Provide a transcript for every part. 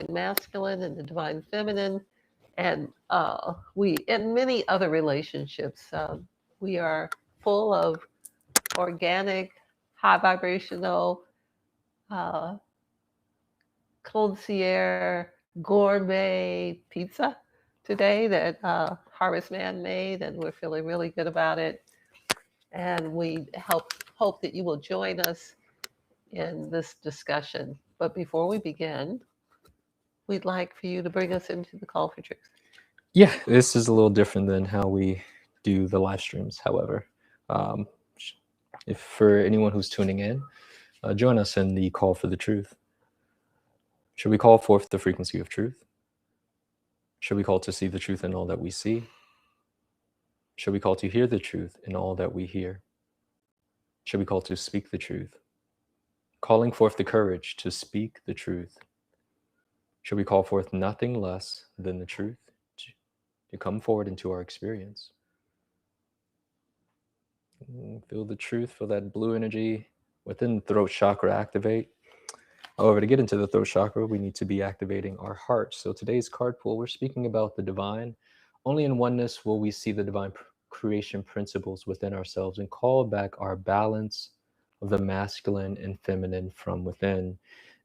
masculine and the divine feminine, and we in many other relationships. We are full of organic, high vibrational, uh, concierge, gourmet pizza today that Harvest Man made, and we're feeling really good about it. And we hope that you will join us in this discussion. But before we begin, we'd like for you to bring us into the call for truth. Yeah, this is a little different than how we do the live streams. However, um, if for anyone who's tuning in, join us in the call for the truth. Should we call forth the frequency of truth? Should we call to see the truth in all that we see? Should we call to hear the truth in all that we hear? Should we call to speak the truth? Calling forth the courage to speak the truth. Should we call forth nothing less than the truth to come forward into our experience? Feel the truth, feel that blue energy within the throat chakra activate. However, to get into the throat chakra, we need to be activating our heart. So today's card pool, we're speaking about the divine. Only in oneness will we see the divine creation principles within ourselves and call back our balance of the masculine and feminine from within.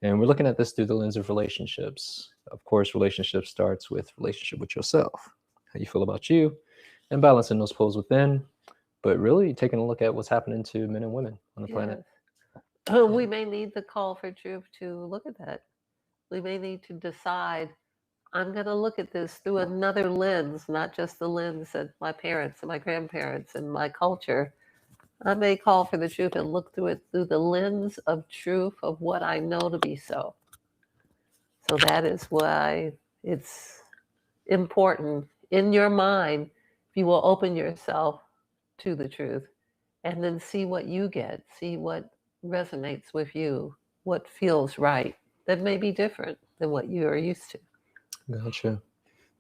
And we're looking at this through the lens of relationships. Of course, relationship starts with relationship with yourself, how you feel about you, and balancing those poles within, but really taking a look at what's happening to men and women on the planet. We may need the call for truth to look at that. We may need to decide I'm going to look at this through another lens, not just the lens that my parents and my grandparents and my culture. I may call for the truth and look through it through the lens of truth of what I know to be so. So that is why it's important in your mind, if you will open yourself to the truth and then see what you get, see what resonates with you, what feels right, that may be different than what you are used to. Gotcha.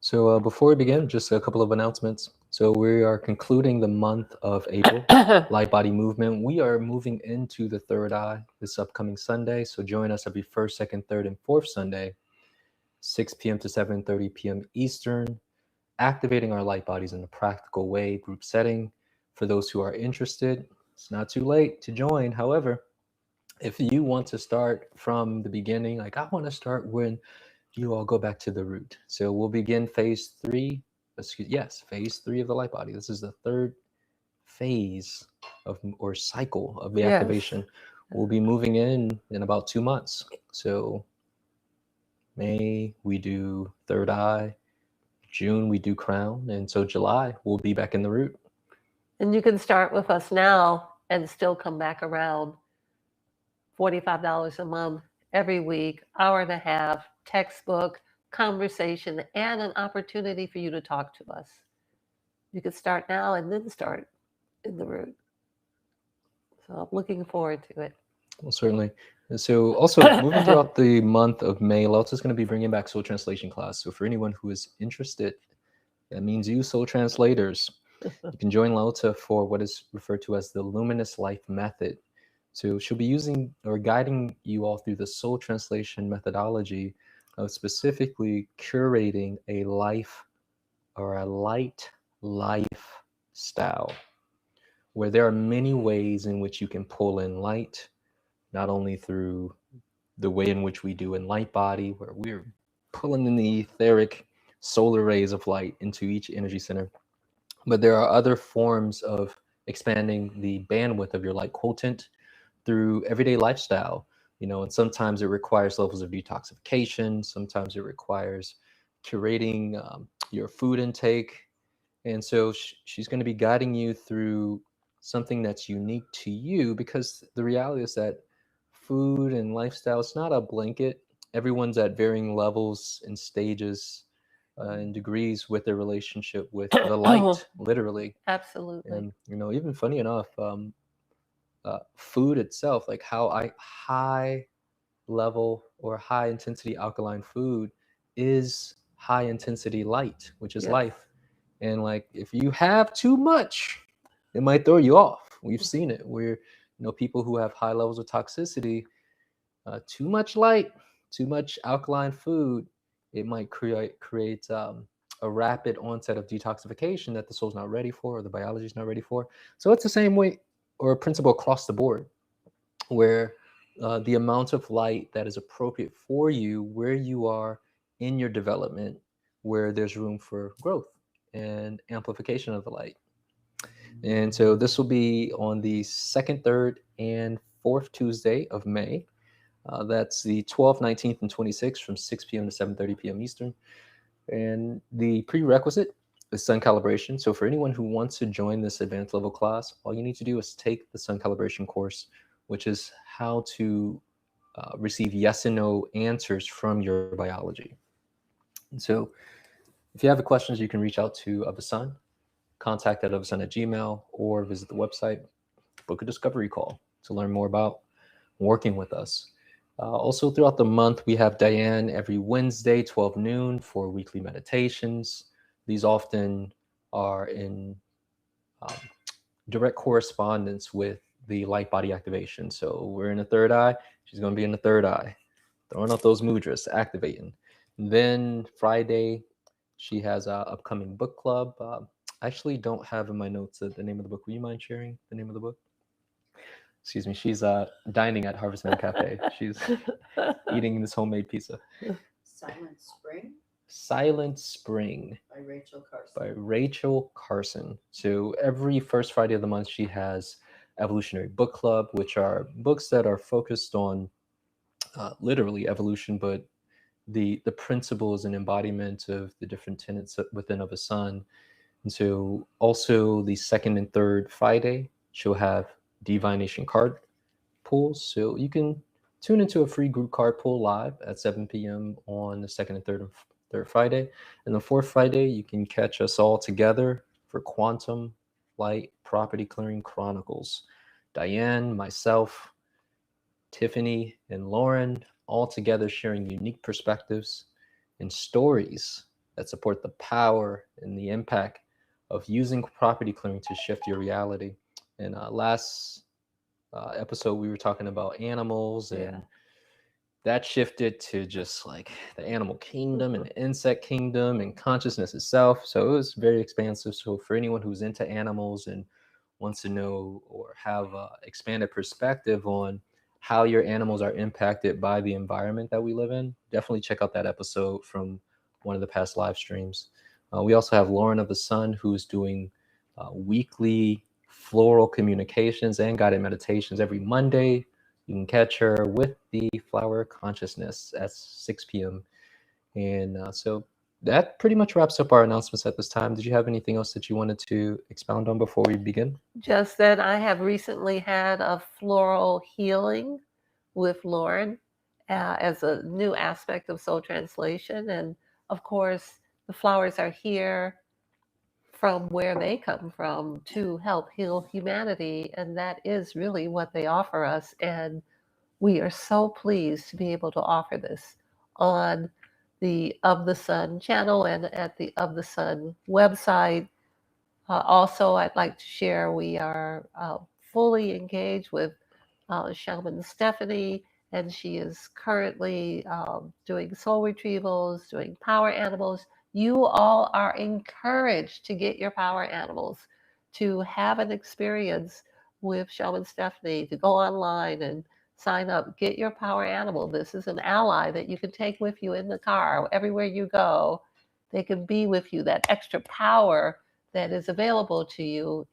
So before we begin, just a couple of announcements. So we are concluding the month of April, light body movement. We are moving into the third eye this upcoming Sunday. So join us every first, second, third, and fourth Sunday, 6 p.m. to 7:30 p.m. Eastern, activating our light bodies in a practical way, group setting. For those who are interested, it's not too late to join. However, if you want to start from the beginning, like I want to start when you all go back to the root. So we'll begin phase three. Phase three of the light body. This is the third phase of or cycle of the Yes. activation. We'll be moving in about 2 months. So May we do third eye, June we do crown, and so July we'll be back in the root. And you can start with us now and still come back around. $45 a month every week, hour and a half, textbook, conversation, and an opportunity for you to talk to us. You could start now and then start in the root. So I'm looking forward to it. Well, certainly. And so also moving throughout the month of May, Lotus is going to be bringing back soul translation class. So for anyone who is interested, that means you soul translators, you can join Lauta for what is referred to as the Luminous Life Method. So she'll be using or guiding you all through the soul translation methodology of specifically curating a life or a light lifestyle, where there are many ways in which you can pull in light, not only through the way in which we do in light body, where we're pulling in the etheric solar rays of light into each energy center, but there are other forms of expanding the bandwidth of your light quotient through everyday lifestyle. And sometimes it requires levels of detoxification, sometimes it requires curating your food intake. And so she's going to be guiding you through something that's unique to you, because the reality is that food and lifestyle, it's not a blanket. Everyone's at varying levels and stages and degrees with their relationship with the light, literally. Absolutely. And even funny enough, food itself, like how high level or high intensity alkaline food is high intensity light, which is life. And like if you have too much, it might throw you off. We've seen it where people who have high levels of toxicity, too much light too much alkaline food, it might create a rapid onset of detoxification that the soul's not ready for or the biology's not ready for. So it's the same way or a principle across the board where the amount of light that is appropriate for you where you are in your development, where there's room for growth and amplification of the light. And so this will be on the second, third, and fourth Tuesday of May. That's the 12th, 19th, and 26th from 6 p.m. to 7:30 p.m. Eastern. And the prerequisite is sun calibration. So for anyone who wants to join this advanced level class, all you need to do is take the sun calibration course, which is how to receive yes and no answers from your biology. And so if you have any questions, you can reach out to Of the Sun, contact at ofthesun@gmail, or visit the website, book a discovery call to learn more about working with us. Also, throughout the month, we have Diane every Wednesday, 12 noon, for weekly meditations. These often are in um, direct correspondence with the light body activation. So we're in the third eye. She's going to be in the third eye, throwing out those mudras, activating. And then Friday, she has an upcoming book club. I actually don't have in my notes the name of the book. Will you mind sharing the name of the book? Excuse me. She's dining at Harvest Moon Cafe. She's eating this homemade pizza. Silent Spring Silent Spring by Rachel Carson. by Rachel Carson. So every first Friday of the month, she has Evolutionary Book Club, which are books that are focused on literally evolution, but the principles and embodiment of the different tenets within Of a Sun. And so also the second and third Friday, she'll have divination card pulls. So you can tune into a free group card pull live at 7 p.m. on the second and third Friday. And the fourth Friday, you can catch us all together for Quantum Light Property Clearing Chronicles. Diane, myself, Tiffany, and Lauren, all together sharing unique perspectives and stories that support the power and the impact of using property clearing to shift your reality. And last episode, we were talking about animals, and that shifted to just like the animal kingdom and the insect kingdom and consciousness itself. So it was very expansive. So for anyone who's into animals and wants to know or have an expanded perspective on how your animals are impacted by the environment that we live in, definitely check out that episode from one of the past live streams. We also have Lauren of the Sun, who's doing weekly floral communications and guided meditations every Monday. You can catch her with the Flower Consciousness at 6 p.m. And so that pretty much wraps up our announcements at this time. Did you have anything else that you wanted to expound on before we begin? Just that I have recently had a floral healing with Lauren as a new aspect of soul translation. And of course, the flowers are here from where they come from to help heal humanity. And that is really what they offer us. And we are so pleased to be able to offer this on the Of the Sun channel and at the Of the Sun website. Also, I'd like to share we are fully engaged with Shaman Stephanie, and she is currently doing soul retrievals, doing power animals. You all are encouraged to get your power animals, to have an experience with Shaman Stephanie, to go online and sign up, get your power animal. This is an ally that you can take with you in the car, everywhere you go. They can be with you, that extra power that is available to you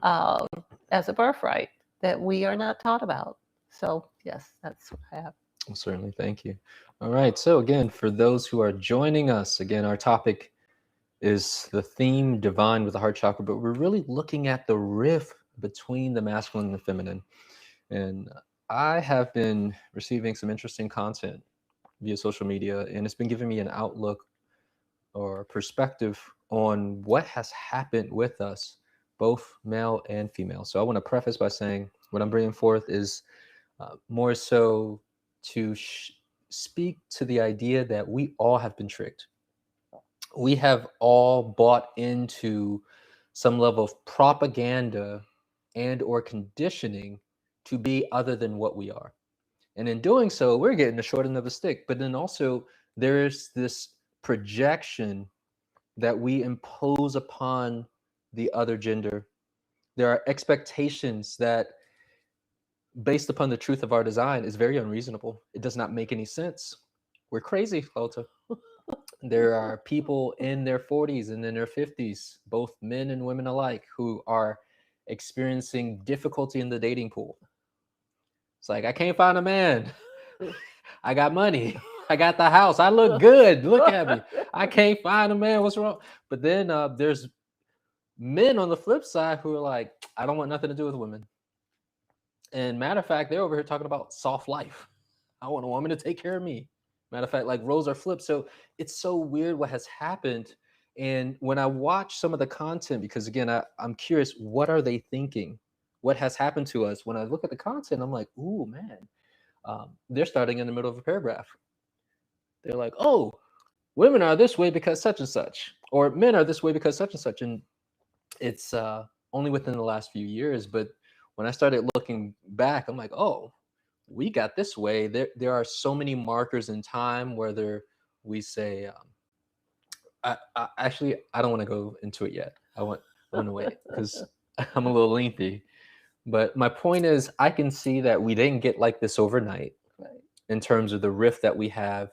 as a birthright that we are not taught about. So, yes, that's what I have. Well, certainly, thank you. All right, so again, for those who are joining us, again, our topic is the theme divine with the heart chakra, but we're really looking at the rift between the masculine and the feminine. And I have been receiving some interesting content via social media, and it's been giving me an outlook or perspective on what has happened with us, both male and female. So I want to preface by saying what I'm bringing forth is more so to speak to the idea that we all have been tricked. We have all bought into some level of propaganda and or conditioning to be other than what we are. And in doing so, we're getting the short end of the stick. But then also there's this projection that we impose upon the other gender. There are expectations that, based upon the truth of our design, is very unreasonable. It does not make any sense. We're crazy, Lota. There are people in their 40s and in their 50s, both men and women alike, who are experiencing difficulty in the dating pool. It's like, I can't find a man. I got money. I got the house. I look good. Look at me. I can't find a man. What's wrong? But then there's men on the flip side who are like, I don't want nothing to do with women. And matter of fact, they're over here talking about soft life. I want a woman to take care of me. Matter of fact, like roles are flipped. So it's so weird what has happened. And when I watch some of the content, because again, I'm curious, what are they thinking? What has happened to us? When I look at the content, I'm like, ooh, man, they're starting in the middle of a paragraph. They're like, oh, women are this way because such and such, or men are this way because such and such. And it's only within the last few years. But when I started looking back, I'm like, oh, we got this way. There are so many markers in time, whether we say, I don't want to go into it yet. I want to wait because I'm a little lengthy. But my point is, I can see that we didn't get like this overnight, Right. in terms of the rift that we have,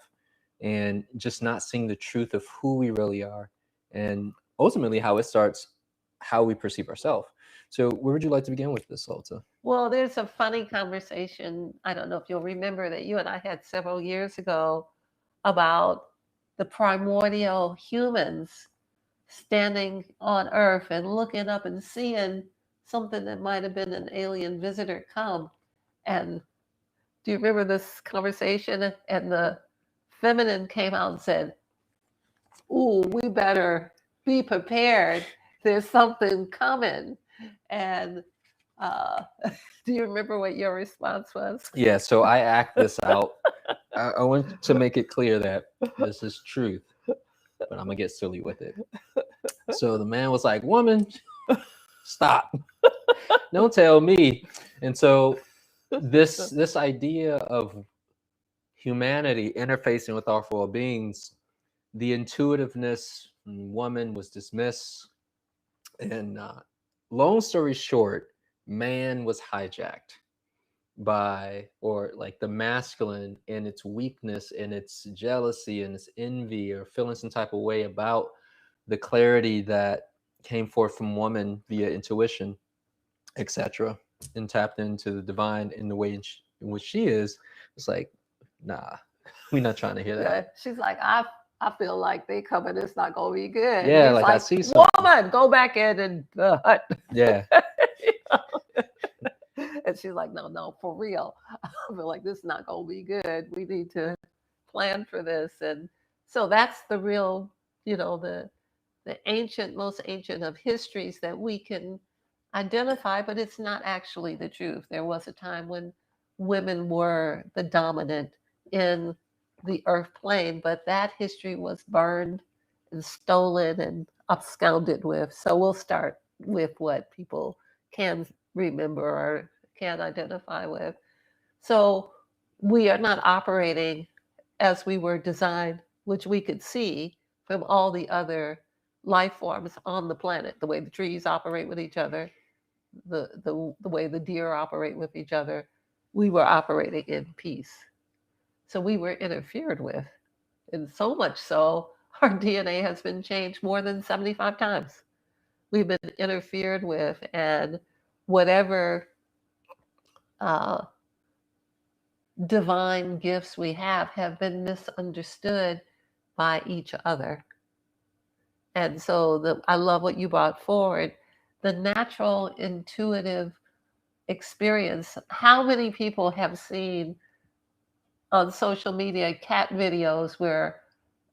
and just not seeing the truth of who we really are, and ultimately how it starts, how we perceive ourselves. So where would you like to begin with this, Lota? Well, there's a funny conversation. I don't know if you'll remember that you and I had several years ago about the primordial humans standing on Earth and looking up and seeing something that might have been an alien visitor come. And do you remember this conversation? And the feminine came out and said, ooh, we better be prepared. There's something coming. And do you remember what your response was? Yeah, so I act this out. I want to make it clear that this is truth, but I'm gonna get silly with it. So the man was like, woman, stop. Don't tell me. And so this idea of humanity interfacing with our fellow beings, the intuitiveness in woman was dismissed. And long story short, man was hijacked by, or like the masculine, and its weakness and its jealousy and its envy, or feeling some type of way about the clarity that came forth from woman via intuition, etc., and tapped into the divine in the way in which she is. It's like, nah, we're not trying to hear that. Yeah, she's like, I feel like they coming. It's not gonna be good. Yeah, He's like, I see something. woman, go back in and the hut. Yeah. And she's like, no, for real. I feel like this is not gonna be good. We need to plan for this. And so that's the real, the most ancient of histories that we can identify, but it's not actually the truth. There was a time when women were the dominant in the earth plane, but that history was burned and stolen and absconded with. So we'll start with what people can remember or can identify with. So we are not operating as we were designed, which we could see from all the other life forms on the planet, the way the trees operate with each other, the way the deer operate with each other. We were operating in peace. So we were interfered with. And so much so, our DNA has been changed more than 75 times. We've been interfered with, and whatever divine gifts we have been misunderstood by each other. And so I love what you brought forward, the natural intuitive experience. How many people have seen on social media cat videos where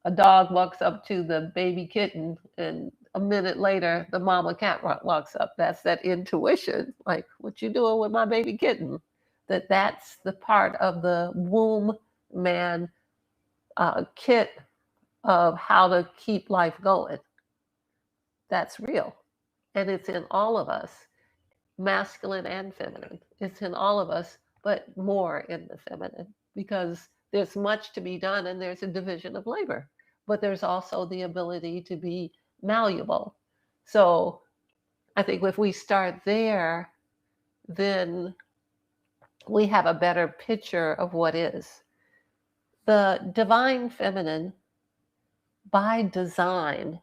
a dog walks up to the baby kitten and a minute later the mama cat walks up? That's that intuition, like, what you doing with my baby kitten? That's the part of the womb man kit of how to keep life going. That's real, and it's in all of us, masculine and feminine. It's in all of us, but more in the feminine, because there's much to be done and there's a division of labor, but there's also the ability to be malleable. So I think if we start there, then we have a better picture of what is. The divine feminine, by design,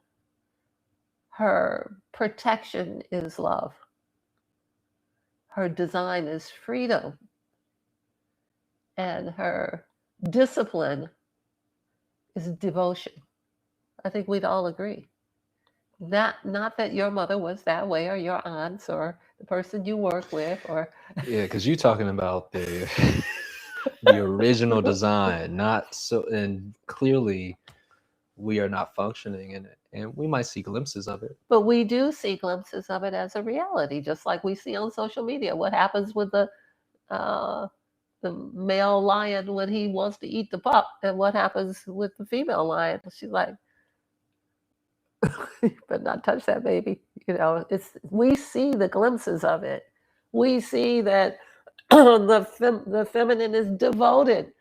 her protection is love. Her design is freedom. And her discipline is devotion. I think we'd all agree. Not that your mother was that way, or your aunts, or the person you work with, or Yeah, because you're talking about the the original design, not so, and clearly we are not functioning in it, and we might see glimpses of it. but we do see glimpses of it as a reality, just like we see on social media. What happens with the male lion when he wants to eat the pup, and what happens with the female lion? She's like, but not touch that baby. It's, we see the glimpses of it. We see that the feminine is devoted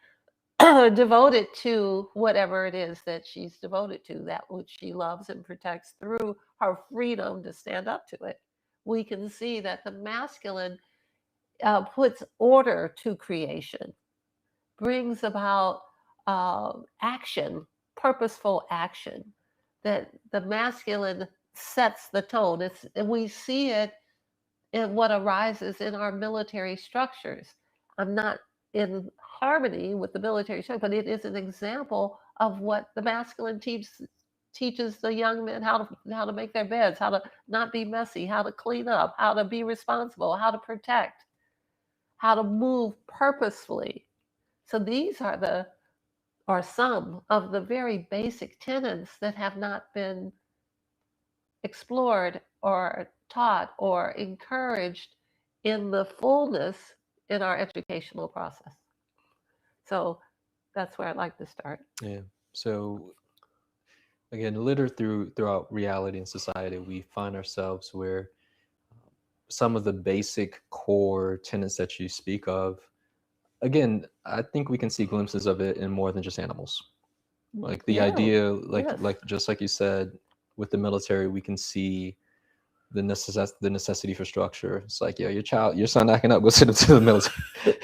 devoted to whatever it is that she's devoted to, that which she loves and protects through her freedom to stand up to it. We can see that the masculine puts order to creation, brings about action, purposeful action, that the masculine sets the tone. And we see it in what arises in our military structures. I'm not in harmony with the military structure, but it is an example of what the masculine teaches the young men how to make their beds, how to not be messy, how to clean up, how to be responsible, how to protect, how to move purposefully. So these are some of the very basic tenets that have not been explored or taught or encouraged in the fullness in our educational process. So that's where I'd like to start. Yeah. So again, littered throughout reality and society, we find ourselves where some of the basic core tenets that you speak of, again, I think we can see glimpses of it in more than just animals. Like the idea, yes. like just like you said, with the military, we can see the necessity for structure. It's like, yeah, your son acting up, go send him to the military.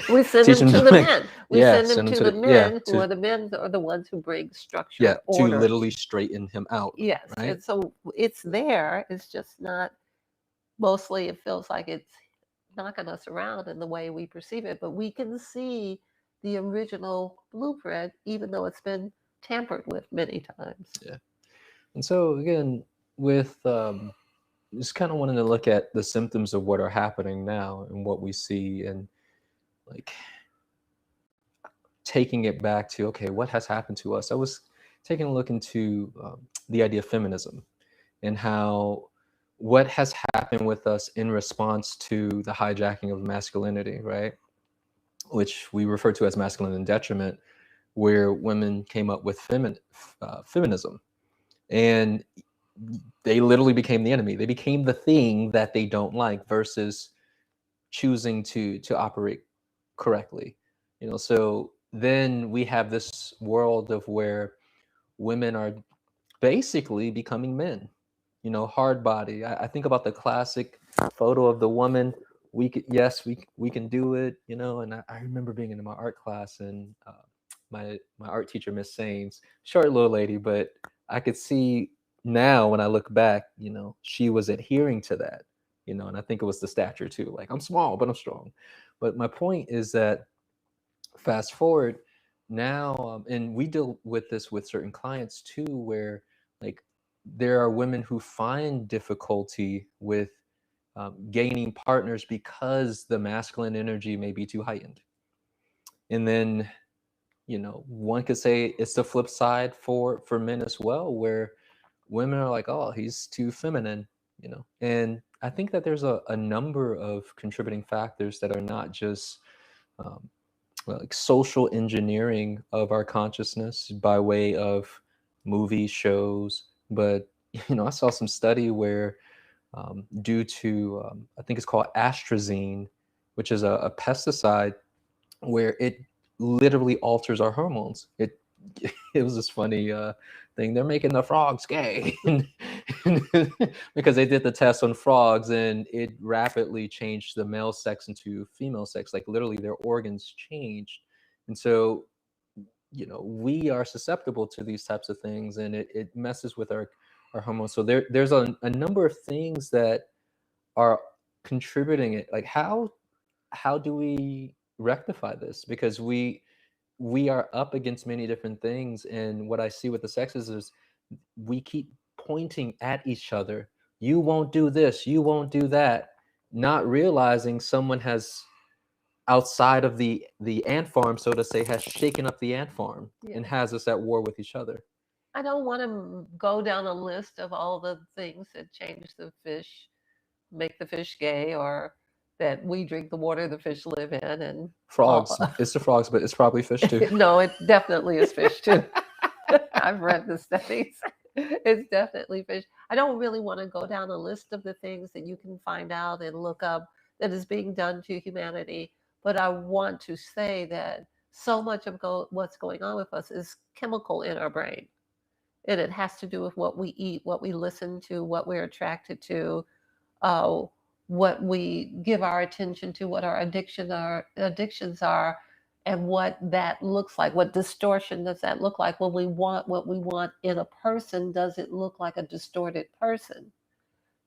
We send Teach them him to to the make- men. We yeah, send them to the men, who are the men are the ones who bring structure, yeah, to order. literally straighten him out. Yes, right? and so it's there. It's just not. Mostly, it feels like it's knocking us around in the way we perceive it, but we can see the original blueprint, even though it's been tampered with many times. Yeah. And so again, with just kind of wanting to look at the symptoms of what are happening now and what we see, and like taking it back to, okay, what has happened to us? I was taking a look into the idea of feminism and how what has happened with us in response to the hijacking of masculinity, right? Which we refer to as masculine in detriment, where women came up with feminism, and they literally became the enemy. They became the thing that they don't like versus choosing to operate correctly. So then we have this world of where women are basically becoming men. Hard body. I think about the classic photo of the woman. We can do it. And I remember being in my art class, and my art teacher, Miss Sains, short little lady, but I could see now when I look back, she was adhering to that. And I think it was the stature too. Like, I'm small, but I'm strong. But my point is that fast forward now, and we deal with this with certain clients too, where like there are women who find difficulty with gaining partners because the masculine energy may be too heightened. And then one could say it's the flip side for men as well, where women are like, oh, he's too feminine. And I think that there's a number of contributing factors that are not just like social engineering of our consciousness by way of movie shows, but I saw some study where due to I think it's called astrazine, which is a pesticide where it literally alters our hormones. It was this funny thing. They're making the frogs gay because they did the test on frogs, and it rapidly changed the male sex into female sex. Like literally, their organs changed, and so we are susceptible to these types of things, and it messes with our hormones. So there's a number of things that are contributing it. Like how do we rectify this? Because we are up against many different things, and what I see with the sexes is we keep pointing at each other. You won't do this, you won't do that, not realizing someone has, outside of the ant farm, so to say, has shaken up the ant farm and has us at war with each other. I don't want to go down a list of all the things that change the fish, make the fish gay, or that we drink the water the fish live in, and Frogs. It's the frogs, but it's probably fish too. No, it definitely is fish too. I've read the studies. It's definitely fish. I don't really want to go down a list of the things that you can find out and look up that is being done to humanity, but I want to say that so much of what's going on with us is chemical in our brain. And it has to do with what we eat, what we listen to, what we're attracted to, uh, what we give our attention to, what our addictions are, and what that looks like. What distortion does that look like? When we want what we want in a person, does it look like a distorted person?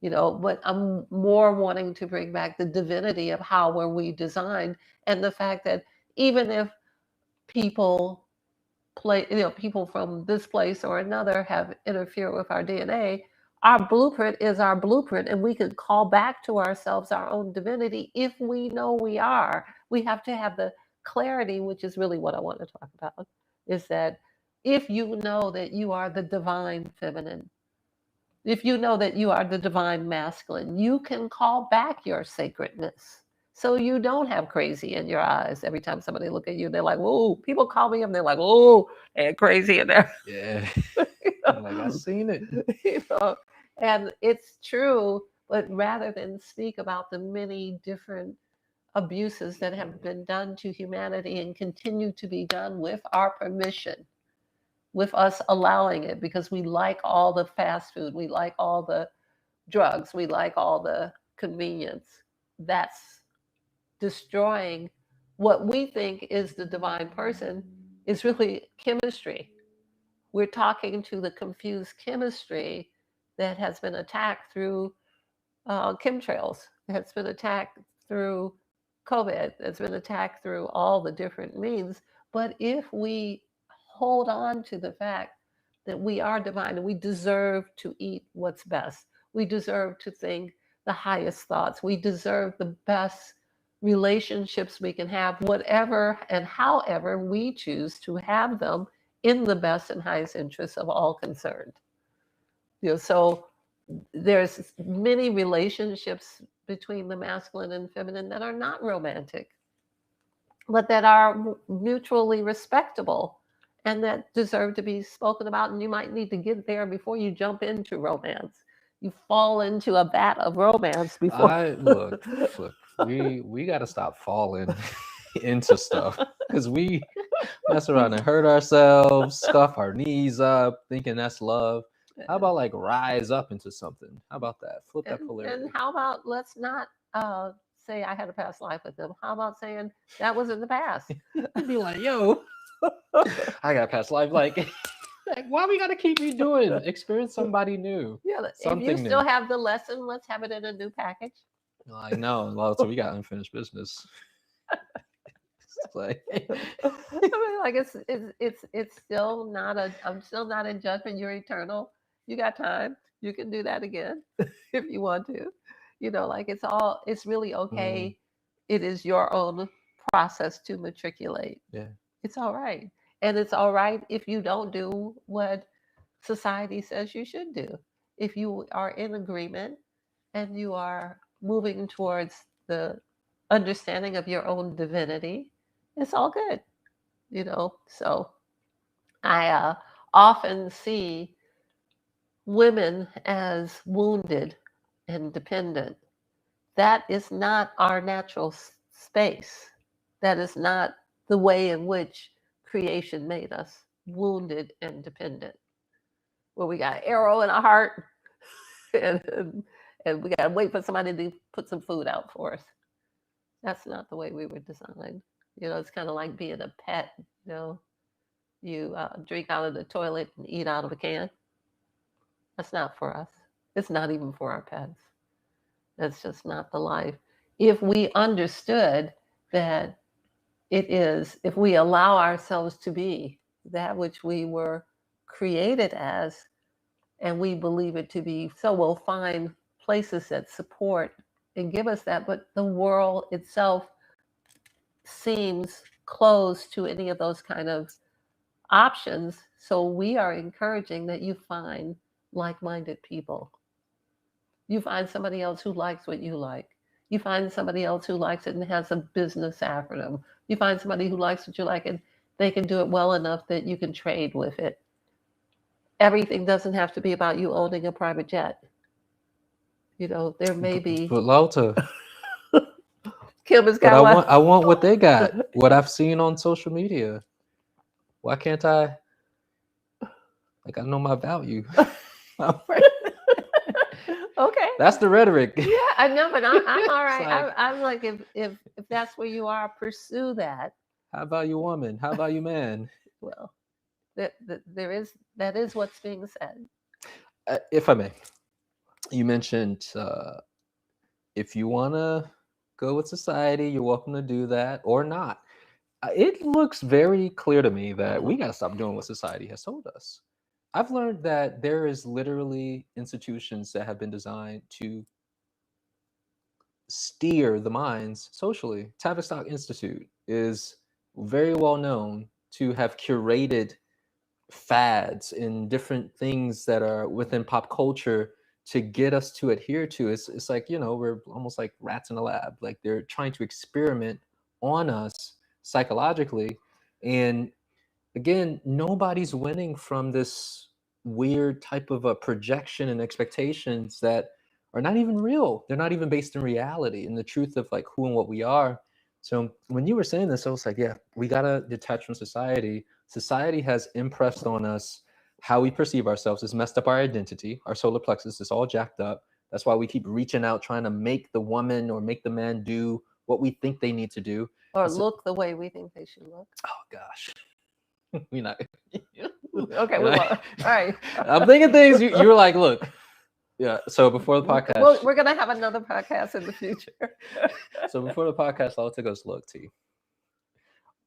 But I'm more wanting to bring back the divinity of how were we designed, and the fact that even if people people from this place or another have interfered with our DNA, our blueprint is our blueprint, and we can call back to ourselves our own divinity if we know we are. We have to have the clarity, which is really what I want to talk about, is that if you know that you are the divine feminine, if you know that you are the divine masculine, you can call back your sacredness. So you don't have crazy in your eyes every time somebody look at you. They're like, "Whoa!" People call me, and they're like, "Whoa!" And crazy in there. Yeah. You Like, I've seen it. know? And it's true. But rather than speak about the many different abuses that have been done to humanity and continue to be done with our permission, with us allowing it, because we like all the fast food, we like all the drugs, we like all the convenience, that's destroying what we think is the divine person, is really chemistry. We're talking to the confused chemistry that has been attacked through chemtrails, that's been attacked through COVID, that's been attacked through all the different means. But if we hold on to the fact that we are divine and we deserve to eat what's best, we deserve to think the highest thoughts, we deserve the best relationships we can have, whatever and however we choose to have them in the best and highest interests of all concerned. So there's many relationships between the masculine and feminine that are not romantic, but that are mutually respectable and that deserve to be spoken about. And you might need to get there before you jump into romance. You fall into a vat of romance before. Look, we got to stop falling into stuff, because we mess around and hurt ourselves, scuff our knees up, thinking that's love. How about like rise up into something? How about that? Flip that polarity. And how about let's not say I had a past life with them. How about saying that was in the past? Be like, yo, I got a past life. Like why we gotta keep redoing? Experience somebody new. Yeah, something if you still new. have the lesson, let's have it in a new package. I know. Well, so we got unfinished business. It's like, I mean, like it's still not a. I'm still not in judgment. You're eternal. You got time. You can do that again if you want to. Like it's really okay. It is your own process to matriculate. yeah. It's all right. And it's all right if you don't do what society says you should do. If you are in agreement and you are moving towards the understanding of your own divinity, it's all good. So I often see women as wounded and dependent. That is not our natural space. That is not the way in which creation made us, wounded and dependent, where we got an arrow in our heart and we got to wait for somebody to put some food out for us. That's not the way we were designed. It's kind of like being a pet. You drink out of the toilet and eat out of a can. That's not for us. It's not even for our pets. That's just not the life. If we understood that it is, if we allow ourselves to be that which we were created as, and we believe it to be so, we'll find places that support and give us that. But the world itself seems closed to any of those kind of options. So we are encouraging that you find like-minded people. You find somebody else who likes what you like. You find somebody else who likes it and has a business acronym. You find somebody who likes what you like and they can do it well enough that you can trade with it. Everything doesn't have to be about you owning a private jet. There may be. But Lauta, Kim has but got I want what they got. What I've seen on social media. Why can't I? Like, I know my value. Okay. That's the rhetoric. Yeah, I know, but I'm all right. Like, I'm like, if that's where you are, pursue that. How about you, woman? How about you, man? Well, that is what's being said. If I may, you mentioned if you want to go with society, you're welcome to do that or not. It looks very clear to me that we got to stop doing what society has told us. I've learned that there is literally institutions that have been designed to steer the minds socially. Tavistock Institute is very well known to have curated fads and different things that are within pop culture to get us to adhere to. It's like, we're almost like rats in a lab. Like, they're trying to experiment on us psychologically. And again, nobody's winning from this weird type of a projection and expectations that are not even real. They're not even based in reality and the truth of like who and what we are. So when you were saying this, I was like, yeah, we got to detach from society. Society has impressed on us how we perceive ourselves. It's messed up our identity. Our solar plexus is all jacked up. That's why we keep reaching out, trying to make the woman or make the man do what we think they need to do. Or look the way we think they should look. Oh, gosh. We're not. Okay, we won't. All right. I'm thinking things. You were like, look. Yeah. So before the podcast. Well, we're going to have another podcast in the future. So before the podcast, Lauta goes, look, T.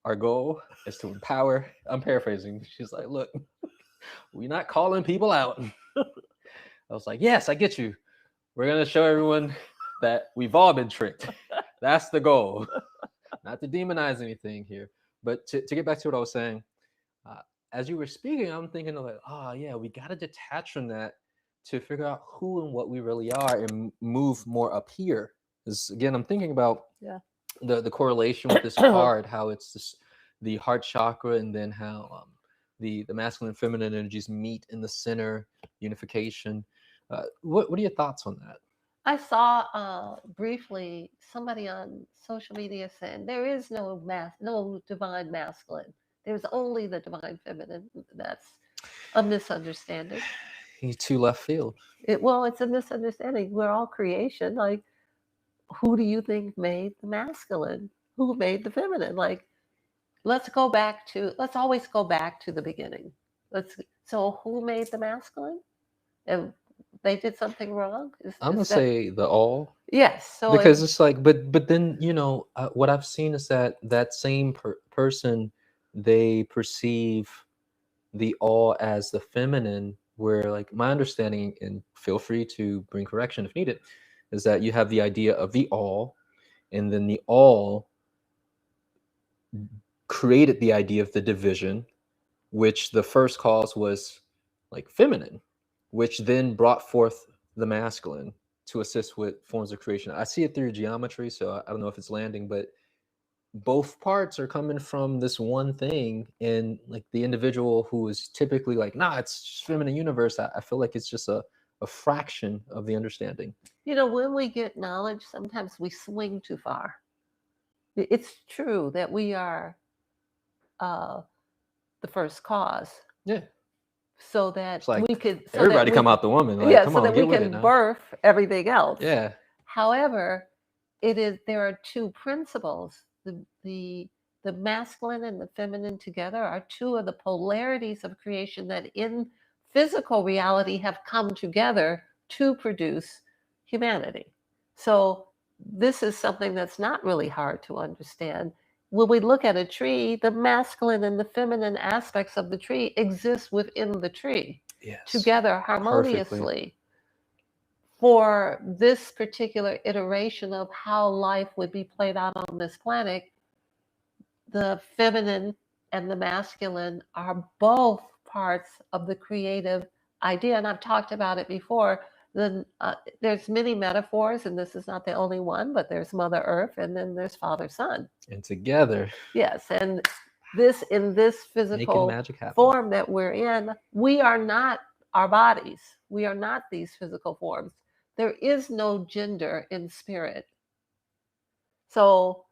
Our goal is to empower. I'm paraphrasing. She's like, look, we're not calling people out. I was like, yes, I get you. We're going to show everyone that we've all been tricked. That's the goal. Not to demonize anything here. But to get back to what I was saying, as you were speaking, I'm thinking of like, oh, yeah, we got to detach from that to figure out who and what we really are and move more up here. Because again, I'm thinking about the correlation with this card, how it's the heart chakra, and then how the masculine and feminine energies meet in the center, unification. What are your thoughts on that? I saw briefly somebody on social media saying there is no divine masculine. There's only the divine feminine. That's a misunderstanding. He's too left field. It's a misunderstanding. We're all creation. Like, who do you think made the masculine? Who made the feminine? Like, let's always go back to the beginning. So who made the masculine? And they did something wrong? I'm gonna say the all. Yes. So because it's like, but then what I've seen is that same person, they perceive the all as the feminine, where like my understanding, and feel free to bring correction if needed, is that you have the idea of the all, and then the all created the idea of the division, which the first cause was like feminine, which then brought forth the masculine to assist with forms of creation. I see it through geometry, so I don't know if it's landing, but both parts are coming from this one thing, and like the individual who is typically like, nah, it's just feminine universe, I feel like it's just a fraction of the understanding. When we get knowledge, sometimes we swing too far. It's true that we are the first cause, Yeah. so that It's like we could, so everybody that come we, out the woman. Like, yeah, come so on, that we get with it can now. birth everything else. Yeah. However, there are two principles. The masculine and the feminine together are two of the polarities of creation that in physical reality have come together to produce humanity. So this is something that's not really hard to understand. When we look at a tree, the masculine and the feminine aspects of the tree exist within the tree Yes. together harmoniously. For this particular iteration of how life would be played out on this planet, the feminine and the masculine are both parts of the creative idea. And I've talked about it before. There's many metaphors, and this is not the only one, but there's Mother Earth, and then there's Father Son. And together. Yes, and this, in this physical form that we're in, we are not our bodies. We are not these physical forms. There is no gender in spirit. So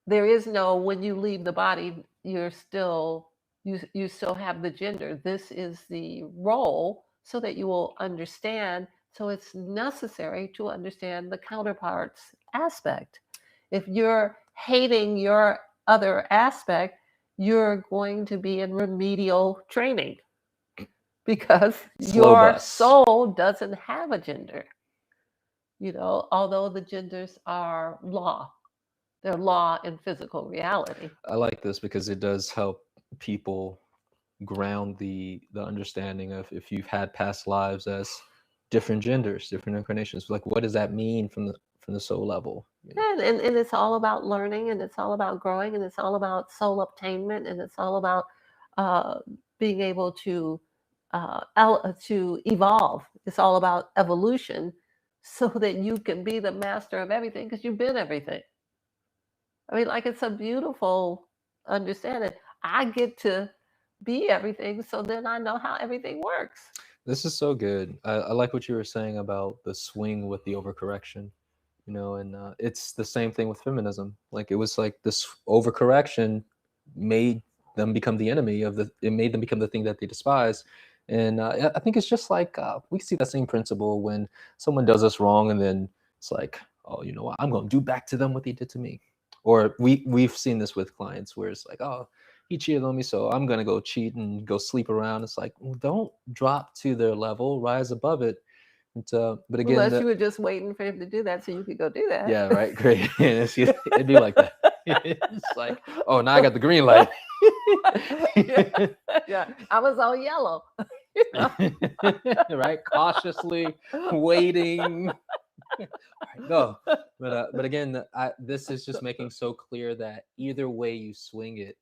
there is no, when you leave the body, you still have the gender. This is the role, so that you will understand. So it's necessary to understand the counterparts aspect. If you're hating your other aspect, you're going to be in remedial training, because your soul doesn't have a gender. Although the genders are law. They're law in physical reality. I like this because it does help people ground the understanding of, if you've had past lives as different genders, different incarnations, like what does that mean from the soul level? And it's all about learning, and it's all about growing, and it's all about soul obtainment, and it's all about being able to evolve. It's all about evolution, so that you can be the master of everything, because you've been everything. I mean, like, it's a beautiful understanding. I get to be everything, so then I know how everything works. This is so good. I like what you were saying about the swing with the overcorrection, and it's the same thing with feminism. Like, it was like this overcorrection made them become the enemy it made them become the thing that they despise. And I think it's just like, we see that same principle when someone does us wrong, and then it's like, oh, you know what, I'm going to do back to them what they did to me. Or we've seen this with clients where it's like, oh, he cheated on me, so I'm going to go cheat and go sleep around. It's like, well, don't drop to their level, rise above it. But again, unless you were just waiting for him to do that so you could go do that. Yeah, right. Great. It'd be like that. It's like, oh, now I got the green light. Yeah, I was on yellow. Right, cautiously waiting. All right, go. But again, this is just making so clear that either way you swing it,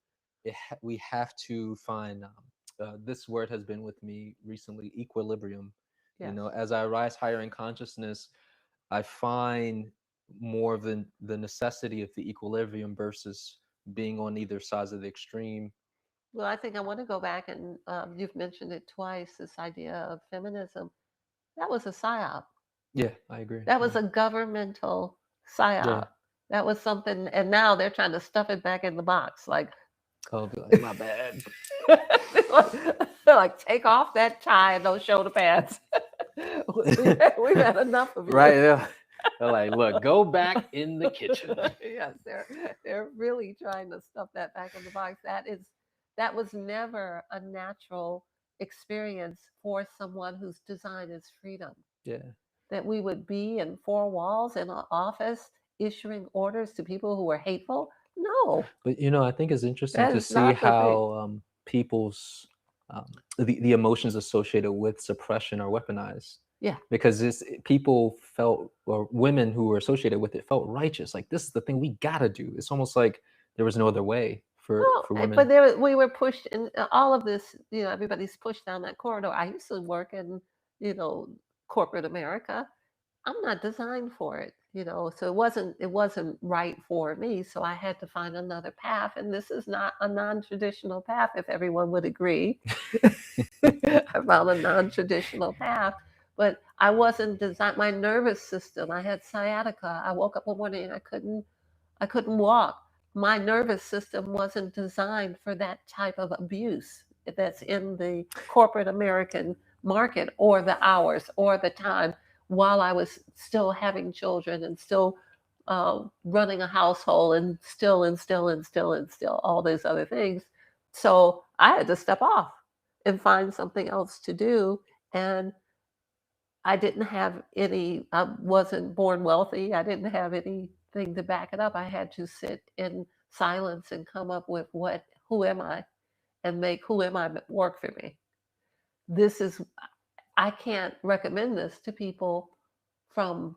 we have to find. This word has been with me recently: equilibrium. Yes. As I rise higher in consciousness, I find more of the necessity of the equilibrium versus being on either sides of the extreme. Well, I think I want to go back, and you've mentioned it twice, this idea of feminism. That was a psyop. Yeah, I agree. That was a governmental psyop. Yeah. That was something, and now they're trying to stuff it back in the box. Like, oh, like, my bad. They're like, take off that tie and those shoulder pads. We've had enough of it. Right. They're like, look, go back in the kitchen. Yes, they're really trying to stuff that back in the box. That was never a natural experience for someone whose design is freedom. Yeah. That we would be in four walls in an office issuing orders to people who were hateful. No. But I think it's interesting to see how people's the emotions associated with suppression are weaponized. Yeah. Because people felt, or women who were associated with it felt righteous. Like, this is the thing we gotta do. It's almost like there was no other way for women. But we were pushed in all of this. Everybody's pushed down that corridor. I used to work in corporate America. I'm not designed for it, so it wasn't right for me. So I had to find another path, and this is not a non-traditional path, if everyone would agree. I found a non-traditional path, but I wasn't designed. My nervous system, I had sciatica. I woke up one morning and I couldn't walk. my nervous system wasn't designed for that type of abuse that's in the corporate American market, or the hours, or the time, while I was still having children and still running a household, and still all those other things. So I had to step off and find something else to do. And I wasn't born wealthy. I didn't have anything to back it up. I had to sit in silence and come up with who am I, and make who am I work for me. This is, I can't recommend this to people from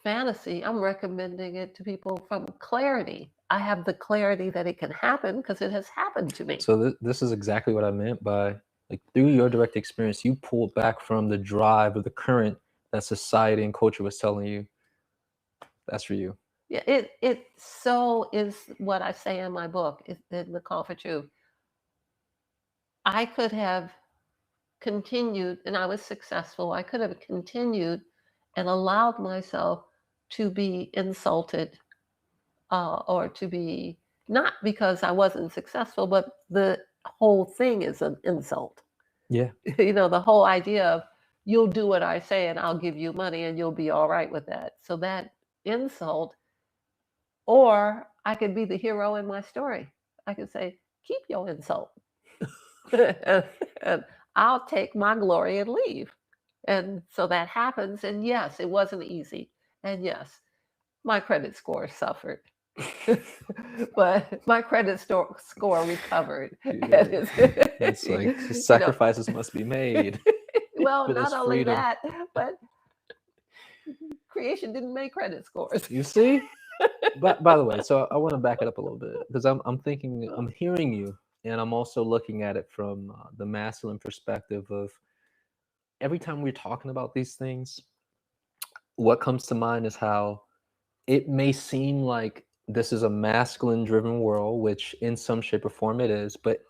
fantasy. I'm recommending it to people from clarity. I have the clarity that it can happen because it has happened to me. So this is exactly what I meant by, like, through your direct experience, you pulled back from the drive or the current that society and culture was telling you that's for you. Yeah, it so is what I say in my book, in The Call for Truth. I could have continued, and I was successful. I could have continued and allowed myself to be insulted, or to be, not because I wasn't successful, but the whole thing is an insult. Yeah. The whole idea of, you'll do what I say and I'll give you money and you'll be all right with that. So that insult, or I could be the hero in my story. I could say, keep your insult. And I'll take my glory and leave. And so that happens. And yes, it wasn't easy. And yes, my credit score suffered. But my credit score recovered. Yeah. And It's like sacrifices must be made. Well, for not this only freedom. that, but creation didn't make credit scores. You see? But by the way, so I want to back it up a little bit, because I'm thinking, I'm hearing you, and I'm also looking at it from the masculine perspective of, every time we're talking about these things, what comes to mind is how it may seem like this is a masculine driven world, which in some shape or form it is, but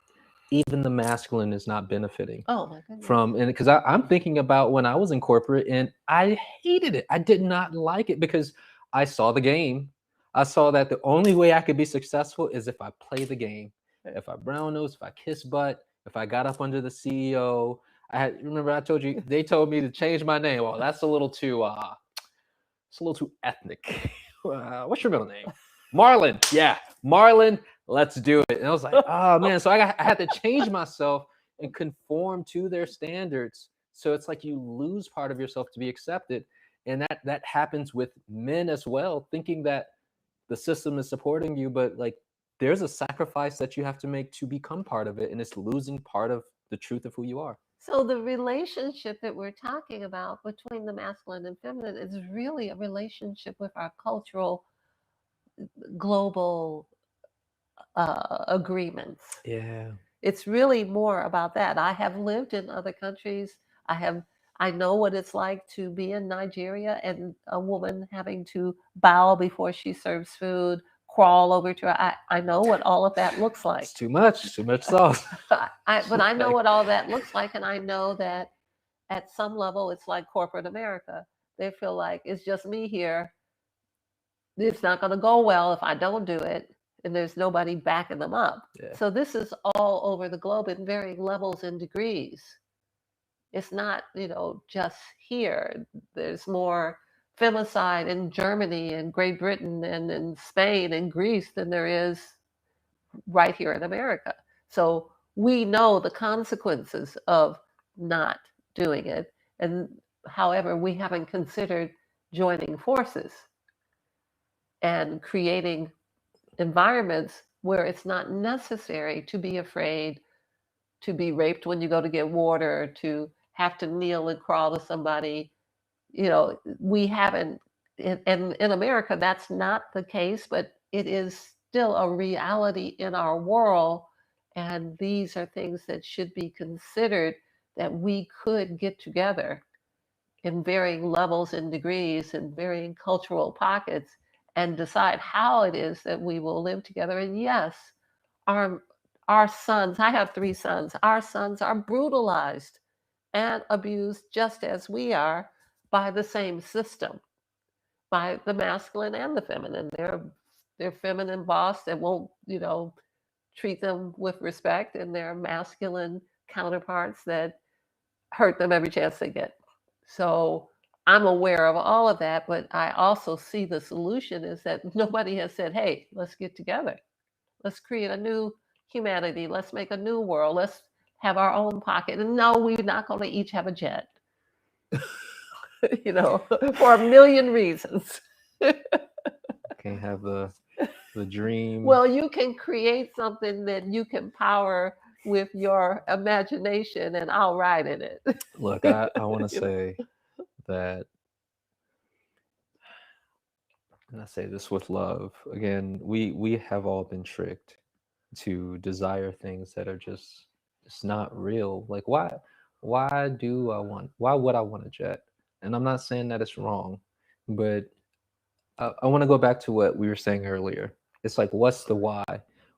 even the masculine is not benefiting Oh my goodness. from, and because I'm thinking about when I was in corporate and I hated it. I did not like it because I saw the game. I saw that the only way I could be successful is if I play the game. If I brown nose, if I kiss butt, if I got up under the CEO. Remember I told you, they told me to change my name. Well, that's a little too it's a little too ethnic. What's your middle name? Marlon. Yeah, Marlon. Let's do it. And I was like, oh man. So I had to change myself and conform to their standards. So it's like you lose part of yourself to be accepted. And that happens with men as well, thinking that the system is supporting you, but like there's a sacrifice that you have to make to become part of it. And it's losing part of the truth of who you are. So the relationship that we're talking about between the masculine and feminine is really a relationship with our cultural, global agreements. Yeah. It's really more about that. I have lived in other countries. I know what it's like to be in Nigeria and a woman having to bow before she serves food, crawl over to her. I know what all of that looks like. It's too much sauce. But I know what all that looks like, and I know that at some level it's like corporate America. They feel like it's just me here. It's not going to go well if I don't do it, and there's nobody backing them up. Yeah. So this is all over the globe in varying levels and degrees. It's not, just here. There's more femicide in Germany and Great Britain and in Spain and Greece than there is right here in America. So we know the consequences of not doing it. And however, we haven't considered joining forces and creating environments where it's not necessary to be afraid to be raped when you go to get water, to have to kneel and crawl to somebody. We haven't, and in America, that's not the case, but it is still a reality in our world. And these are things that should be considered, that we could get together in varying levels and degrees and varying cultural pockets and decide how it is that we will live together. And yes, our sons, I have 3 sons, our sons are brutalized and abused just as we are by the same system, by the masculine and the feminine. They're their feminine boss that won't, treat them with respect, and their masculine counterparts that hurt them every chance they get. So I'm aware of all of that, but I also see the solution is that nobody has said, hey, let's get together. Let's create a new humanity. Let's make a new world. Let's have our own pocket. And no, we're not going to each have a jet, for a million reasons. Can't have the dream. Well, you can create something that you can power with your imagination, and I'll ride in it. Look, I want to say that, and I say this with love. Again, we have all been tricked to desire things that are just not real. Like why would I want a jet? And I'm not saying that it's wrong, but I want to go back to what we were saying earlier. It's like, what's the why?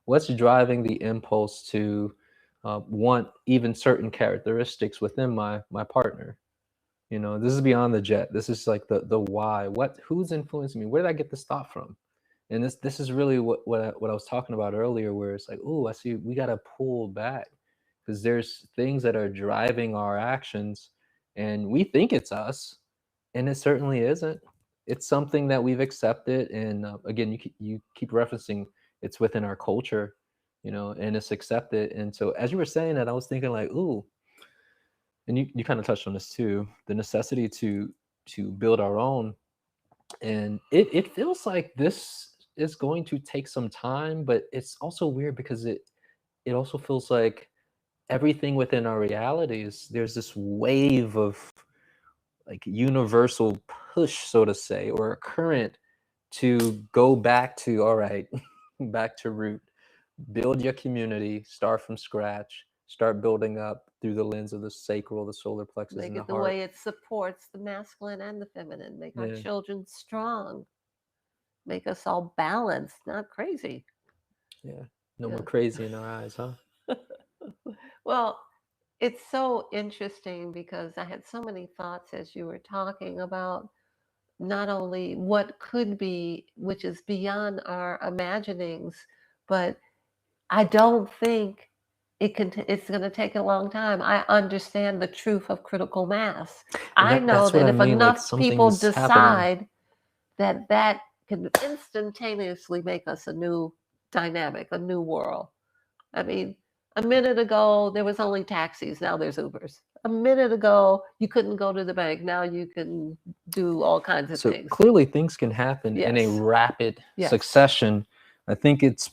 What's driving the impulse to want even certain characteristics within my partner? This is beyond the jet. This is like the why. Who's influencing me? Where did I get this thought from? And this is really what I was talking about earlier, where it's like, oh, I see we got to pull back because there's things that are driving our actions, and we think it's us, and it certainly isn't. It's something that we've accepted, and again, you keep referencing it's within our culture, and it's accepted. And so, as you were saying that, I was thinking like, ooh, and you kind of touched on this too, the necessity to build our own, and it feels like this is going to take some time, but it's also weird because it also feels like everything within our realities, there's this wave of like universal push, so to say, or a current to go back to, all right, back to root, build your community, start from scratch, start building up through the lens of the sacral, the solar plexus, Make and it the the heart. way it supports the masculine and the feminine. Make our children strong. Make us all balanced, not crazy. Yeah. No more crazy in our eyes, huh? Well, it's so interesting because I had so many thoughts as you were talking about not only what could be, which is beyond our imaginings, but I don't think it's going to take a long time. I understand the truth of critical mass. I know that if enough people decide that can instantaneously make us a new dynamic, a new world. I mean, a minute ago, there was only taxis. Now there's Ubers. A minute ago, you couldn't go to the bank. Now you can do all kinds of things. So clearly things can happen in a rapid succession. I think it's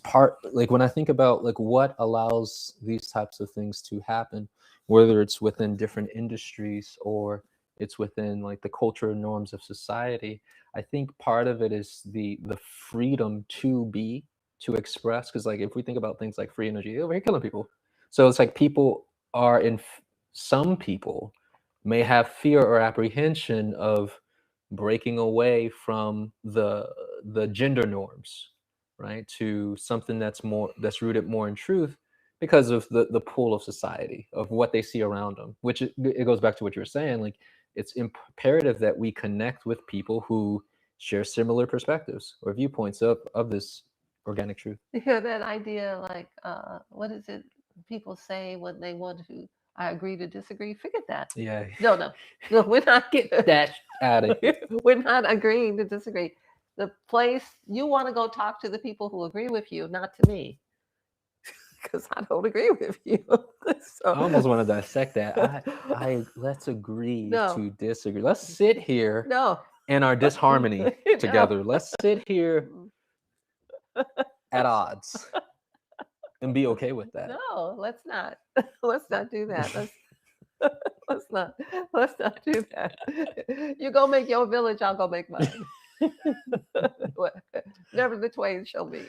like when I think about like what allows these types of things to happen, whether it's within different industries or it's within like the cultural norms of society, I think part of it is the freedom to express. Because like if we think about things like free energy, we're killing people. So it's like people are some people may have fear or apprehension of breaking away from the gender norms, right, to something that's rooted more in truth because of the pull of society, of what they see around them, which it goes back to what you were saying, like it's imperative that we connect with people who share similar perspectives or viewpoints of this organic truth. Yeah, that idea, like, what is it people say when they want to, I agree to disagree? Forget that. Yeah. No, we're not getting that out of here. We're not agreeing to disagree. The place you want to go talk to the people who agree with you, not to me, because I don't agree with you. So, I almost want to dissect that. Let's agree to disagree. Let's sit here in our disharmony together. Let's sit here at odds and be okay with that. No, let's not. Let's not do that. Let's not do that. You go make your village, I'll go make mine. Never the twain shall meet.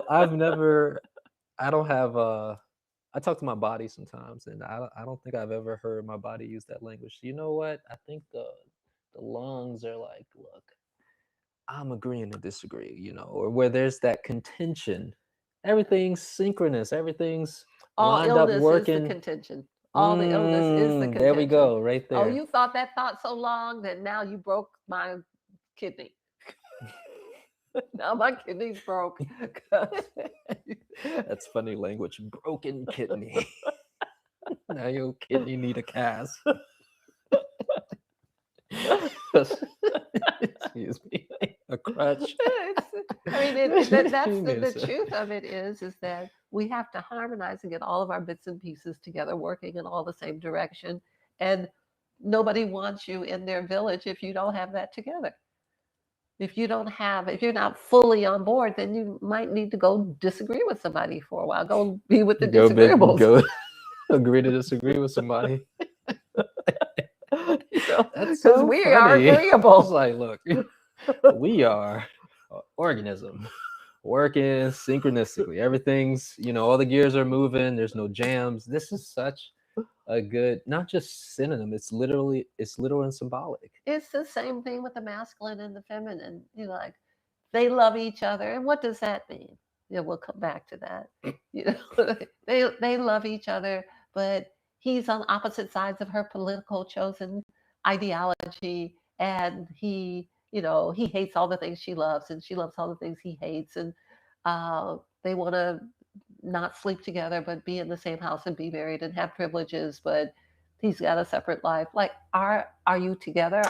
I don't have I talk to my body sometimes, and I don't think I've ever heard my body use that language. You know what? I think the lungs are like, look, I'm agreeing to disagree, or where there's that contention. Everything's synchronous. Everything's lined up working. Is the contention. All the illness is the contention. There we go, right there. Oh, you thought that thought so long that now you broke my kidney. Now my kidney's broke. That's funny language. Broken kidney. Now your kidney need a cast. Excuse me. A crutch. I mean, that's You need the to- truth of it is that we have to harmonize and get all of our bits and pieces together, working in all the same direction. And nobody wants you in their village if you don't have that together. If you're not fully on board, then you might need to go disagree with somebody for a while. Go be with the disagreeables. Go agree to disagree with somebody. That's Because so we funny. are It's agreeable. like, look, we are an organism working synchronistically. Everything's, all the gears are moving. There's no jams. This is such a good, not just synonym. It's literal and symbolic. It's the same thing with the masculine and the feminine. Like they love each other, and what does that mean? We'll come back to that. They love each other, but he's on opposite sides of her political chosen ideology, and he hates all the things she loves, and she loves all the things he hates, and they want to not sleep together, but be in the same house and be married and have privileges, but he's got a separate life. Like, are you together?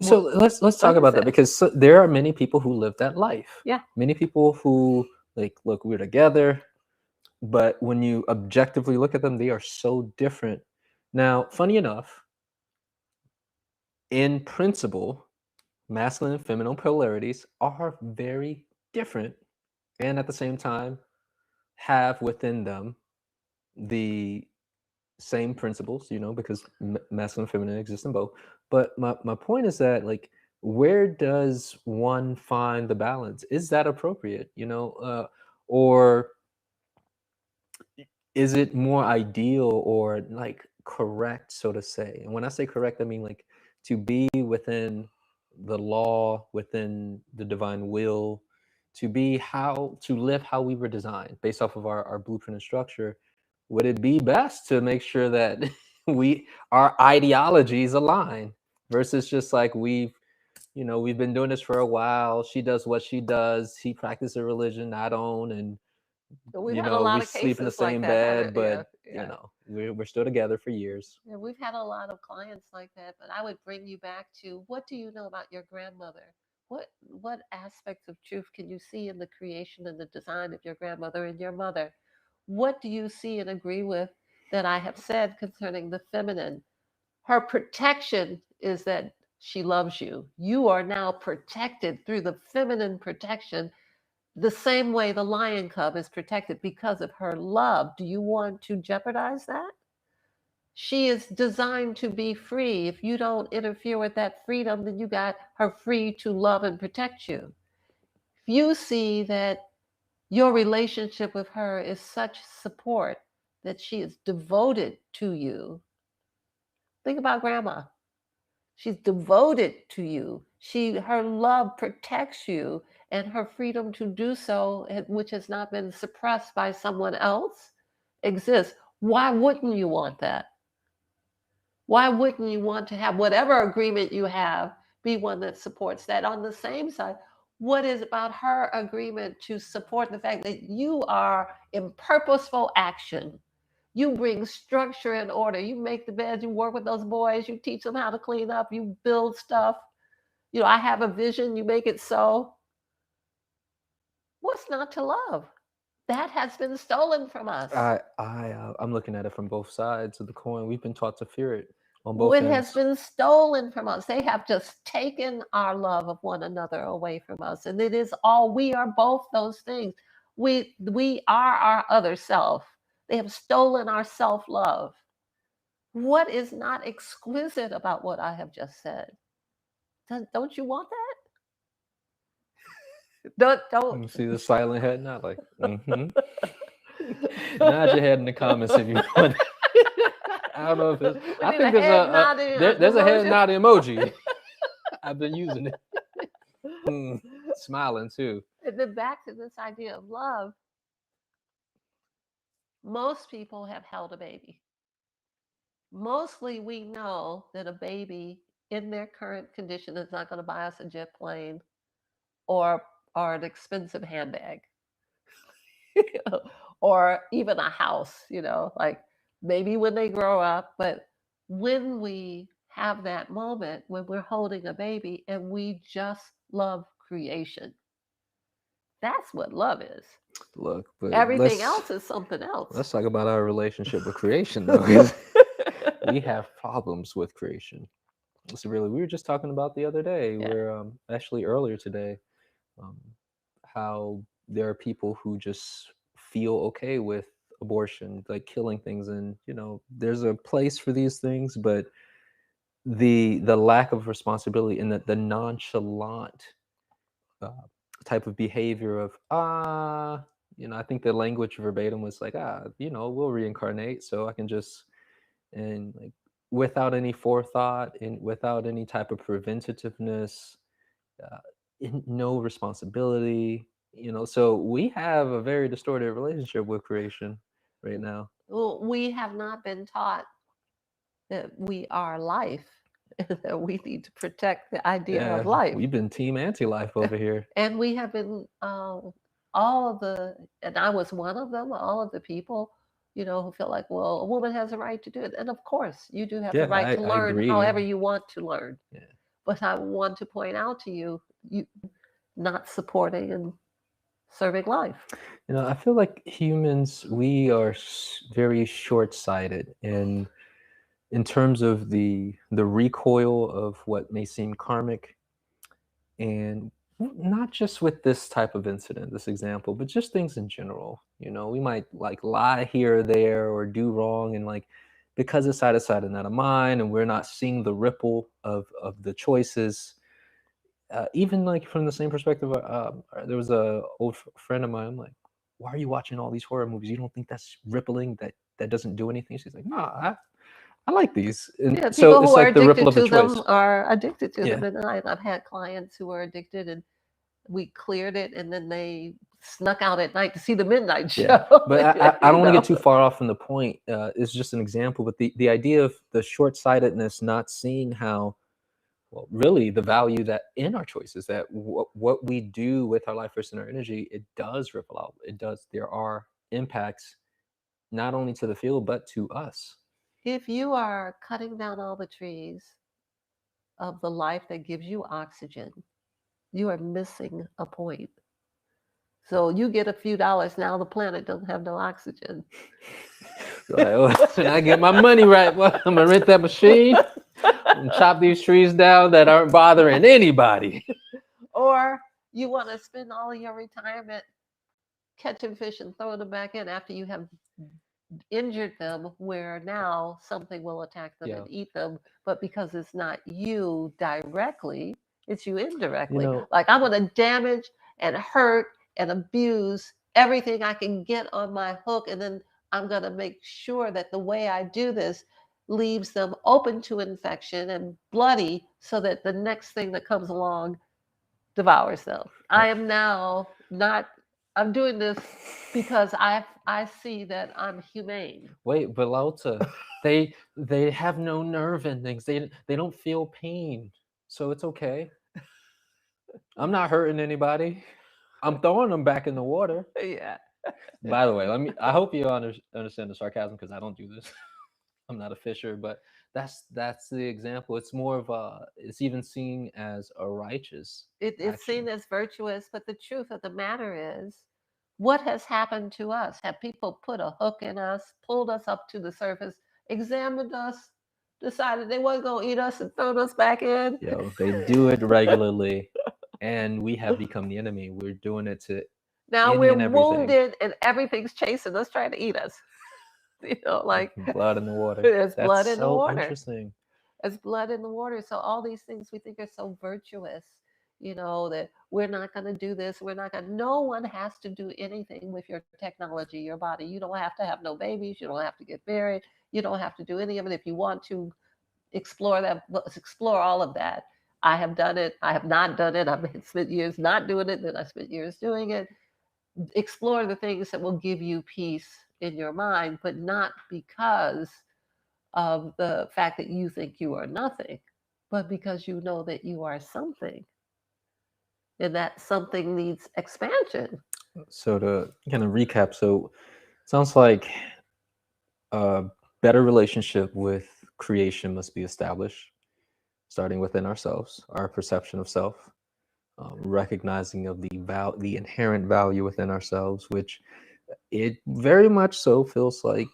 So let's talk about that, because there are many people who live that life. Yeah. Many people who look, we're together, but when you objectively look at them, they are so different. Now, funny enough, in principle, masculine and feminine polarities are very different, and at the same time have within them the same principles, because masculine and feminine exist in both. But my point is that, where does one find the balance? Is that appropriate, or is it more ideal or correct, so to say? And when I say correct, I mean to be within the law, within the divine will, to live how we were designed based off of our blueprint and structure. Would it be best to make sure that our ideologies align versus just we've been doing this for a while. She does what she does. He practices a religion I don't, and we've had a lot we of sleep in the cases like same that. bed, but Yeah. we're still together for years. Yeah, we've had a lot of clients like that, but I would bring you back to, what do you know about your grandmother? What aspects of truth can you see in the creation and the design of your grandmother and your mother? What do you see and agree with that I have said concerning the feminine? Her protection is that she loves you. You are now protected through the feminine protection, the same way the lion cub is protected because of her love. Do you want to jeopardize that? She is designed to be free. If you don't interfere with that freedom, then you got her free to love and protect you. If you see that your relationship with her is such support that she is devoted to you, think about grandma. She's devoted to you. Her love protects you, and her freedom to do so, which has not been suppressed by someone else, exists. Why wouldn't you want that? Why wouldn't you want to have whatever agreement you have be one that supports that? On the same side, what is about her agreement to support the fact that you are in purposeful action? You bring structure and order. You make the bed, you work with those boys, you teach them how to clean up, you build stuff. I have a vision, you make it so. What's not to love? That has been stolen from us. I'm looking at it from both sides of the coin. We've been taught to fear it on both It ends. has been stolen from us. They have just taken our love of one another away from us. And it is all, we are both those things. We are our other self. They have stolen our self-love. What is not exquisite about what I have just said? Don't you want that? Don't. You see the silent head nod, mm-hmm. Nod your head in the comments if you want. I don't know if it's. I think there's a head nod emoji. I've been using it. Smiling too. And then back to this idea of love. Most people have held a baby. Mostly we know that a baby in their current condition is not going to buy us a jet plane or or an expensive handbag or even a house, like maybe when they grow up. But when we have that moment when we're holding a baby and we just love creation, that's what love is. Look, but Everything else is something else. let's talk about our relationship with creation, though. 'Cause we have problems with creation. It's really, we were just talking about the other day, Yeah. where actually earlier today, um, how there are people who just feel okay with abortion, like killing things, and there's a place for these things, but the lack of responsibility and the nonchalant uh, type of behavior of I think the language verbatim was like, we'll reincarnate, so I can just, and like, without any forethought and without any type of preventativeness, uh, no responsibility, so we have a very distorted relationship with creation right now. Well, we have not been taught that we are life, and that we need to protect the idea Yeah, of life. we've been team anti-life over here. And we have been, all of the, and I was one of them, all of the people, who feel like, well, a woman has a right to do it. And of course, you do have Yeah, the right to I learn agree. however you want to learn. Yeah. But I want to point out to you, not supporting and serving life. I feel like humans, we are very short-sighted in terms of the recoil of what may seem karmic, and not just with this type of incident, this example, but just things in general. We might like lie here or there or do wrong, and like, because it's out of sight and out of mind, and we're not seeing the ripple of the choices. Even like from the same perspective, there was a old friend of mine. I'm like, why are you watching all these horror movies? You don't think that's rippling? That doesn't do anything? She's like, no, I like these. And Yeah, so people it's who are like the ripple addicted of the to them choice. are addicted to them. Yeah. And I've had clients who are addicted, and we cleared it, and then they snuck out at night to see the midnight show. Yeah, but I don't want to know? get too far off from the point. It's just an example, but the idea of the short-sightedness, not seeing how, well, really the value that in our choices, that what we do with our life force and our energy, it does ripple out. It does. There are impacts not only to the field but to us. If you are cutting down all the trees of the life that gives you oxygen, you are missing a point. So you get a few dollars, now the planet doesn't have no oxygen. Like, oh, when I get my money right, well, I'm gonna rent that machine and chop these trees down that aren't bothering anybody. Or you want to spend all of your retirement catching fish and throwing them back in after you have injured them, where now something will attack them Yeah. and eat them. But because it's not you directly, it's you indirectly. You know- Like, I'm going to damage and hurt and abuse everything I can get on my hook. And then I'm going to make sure that the way I do this leaves them open to infection and bloody, so that the next thing that comes along devours them. I am now not, I'm doing this because I see that I'm humane. Wait, but Lauta, they have no nerve endings. They don't feel pain, so it's okay. I'm not hurting anybody. I'm throwing them back in the water. Yeah. By the way, I hope you understand the sarcasm, because I don't do this. I'm not a fisher, but that's the example. It's more of it's even seen as a righteous It's action. seen as virtuous, but the truth of the matter is, what has happened to us? Have people put a hook in us, pulled us up to the surface, examined us, decided they weren't going to eat us, and thrown us back in? Yo, they do it regularly, and we have become the enemy. We're doing it to Now any we're and everything. wounded, and everything's chasing us, trying to eat us. Like, Blood in the water. there's That's blood in the so water. interesting. As blood in the water. So all these things we think are so virtuous, that we're not going to do this. We're not going to, no one has to do anything with your technology, your body. You don't have to have no babies. You don't have to get married. You don't have to do any of it. If you want to explore that, let's explore all of that. I have done it. I have not done it. I've spent years not doing it. Then I spent years doing it. Explore the things that will give you peace in your mind, but not because of the fact that you think you are nothing, but because you know that you are something. and that something needs expansion. So to kind of recap, so sounds like a better relationship with creation must be established, starting within ourselves, our perception of self, recognizing of the inherent value within ourselves, which it very much so feels like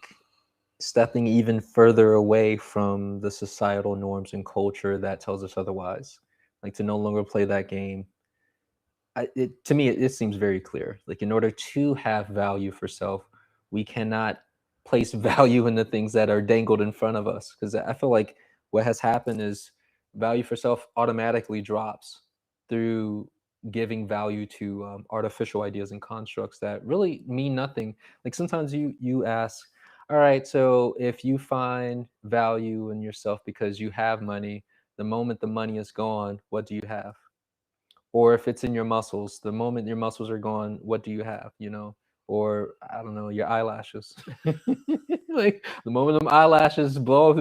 stepping even further away from the societal norms and culture that tells us otherwise. Like to no longer play that game. To me, it seems very clear. Like in order to have value for self, we cannot place value in the things that are dangled in front of us. Because I feel like what has happened is value for self automatically drops through giving value to artificial ideas and constructs that really mean nothing. Like sometimes you ask, all right, so if you find value in yourself because you have money, the moment the money is gone, what do you have? Or if it's in your muscles, the moment your muscles are gone, what do you have? Or I don't know, your eyelashes. Like the moment them eyelashes blow,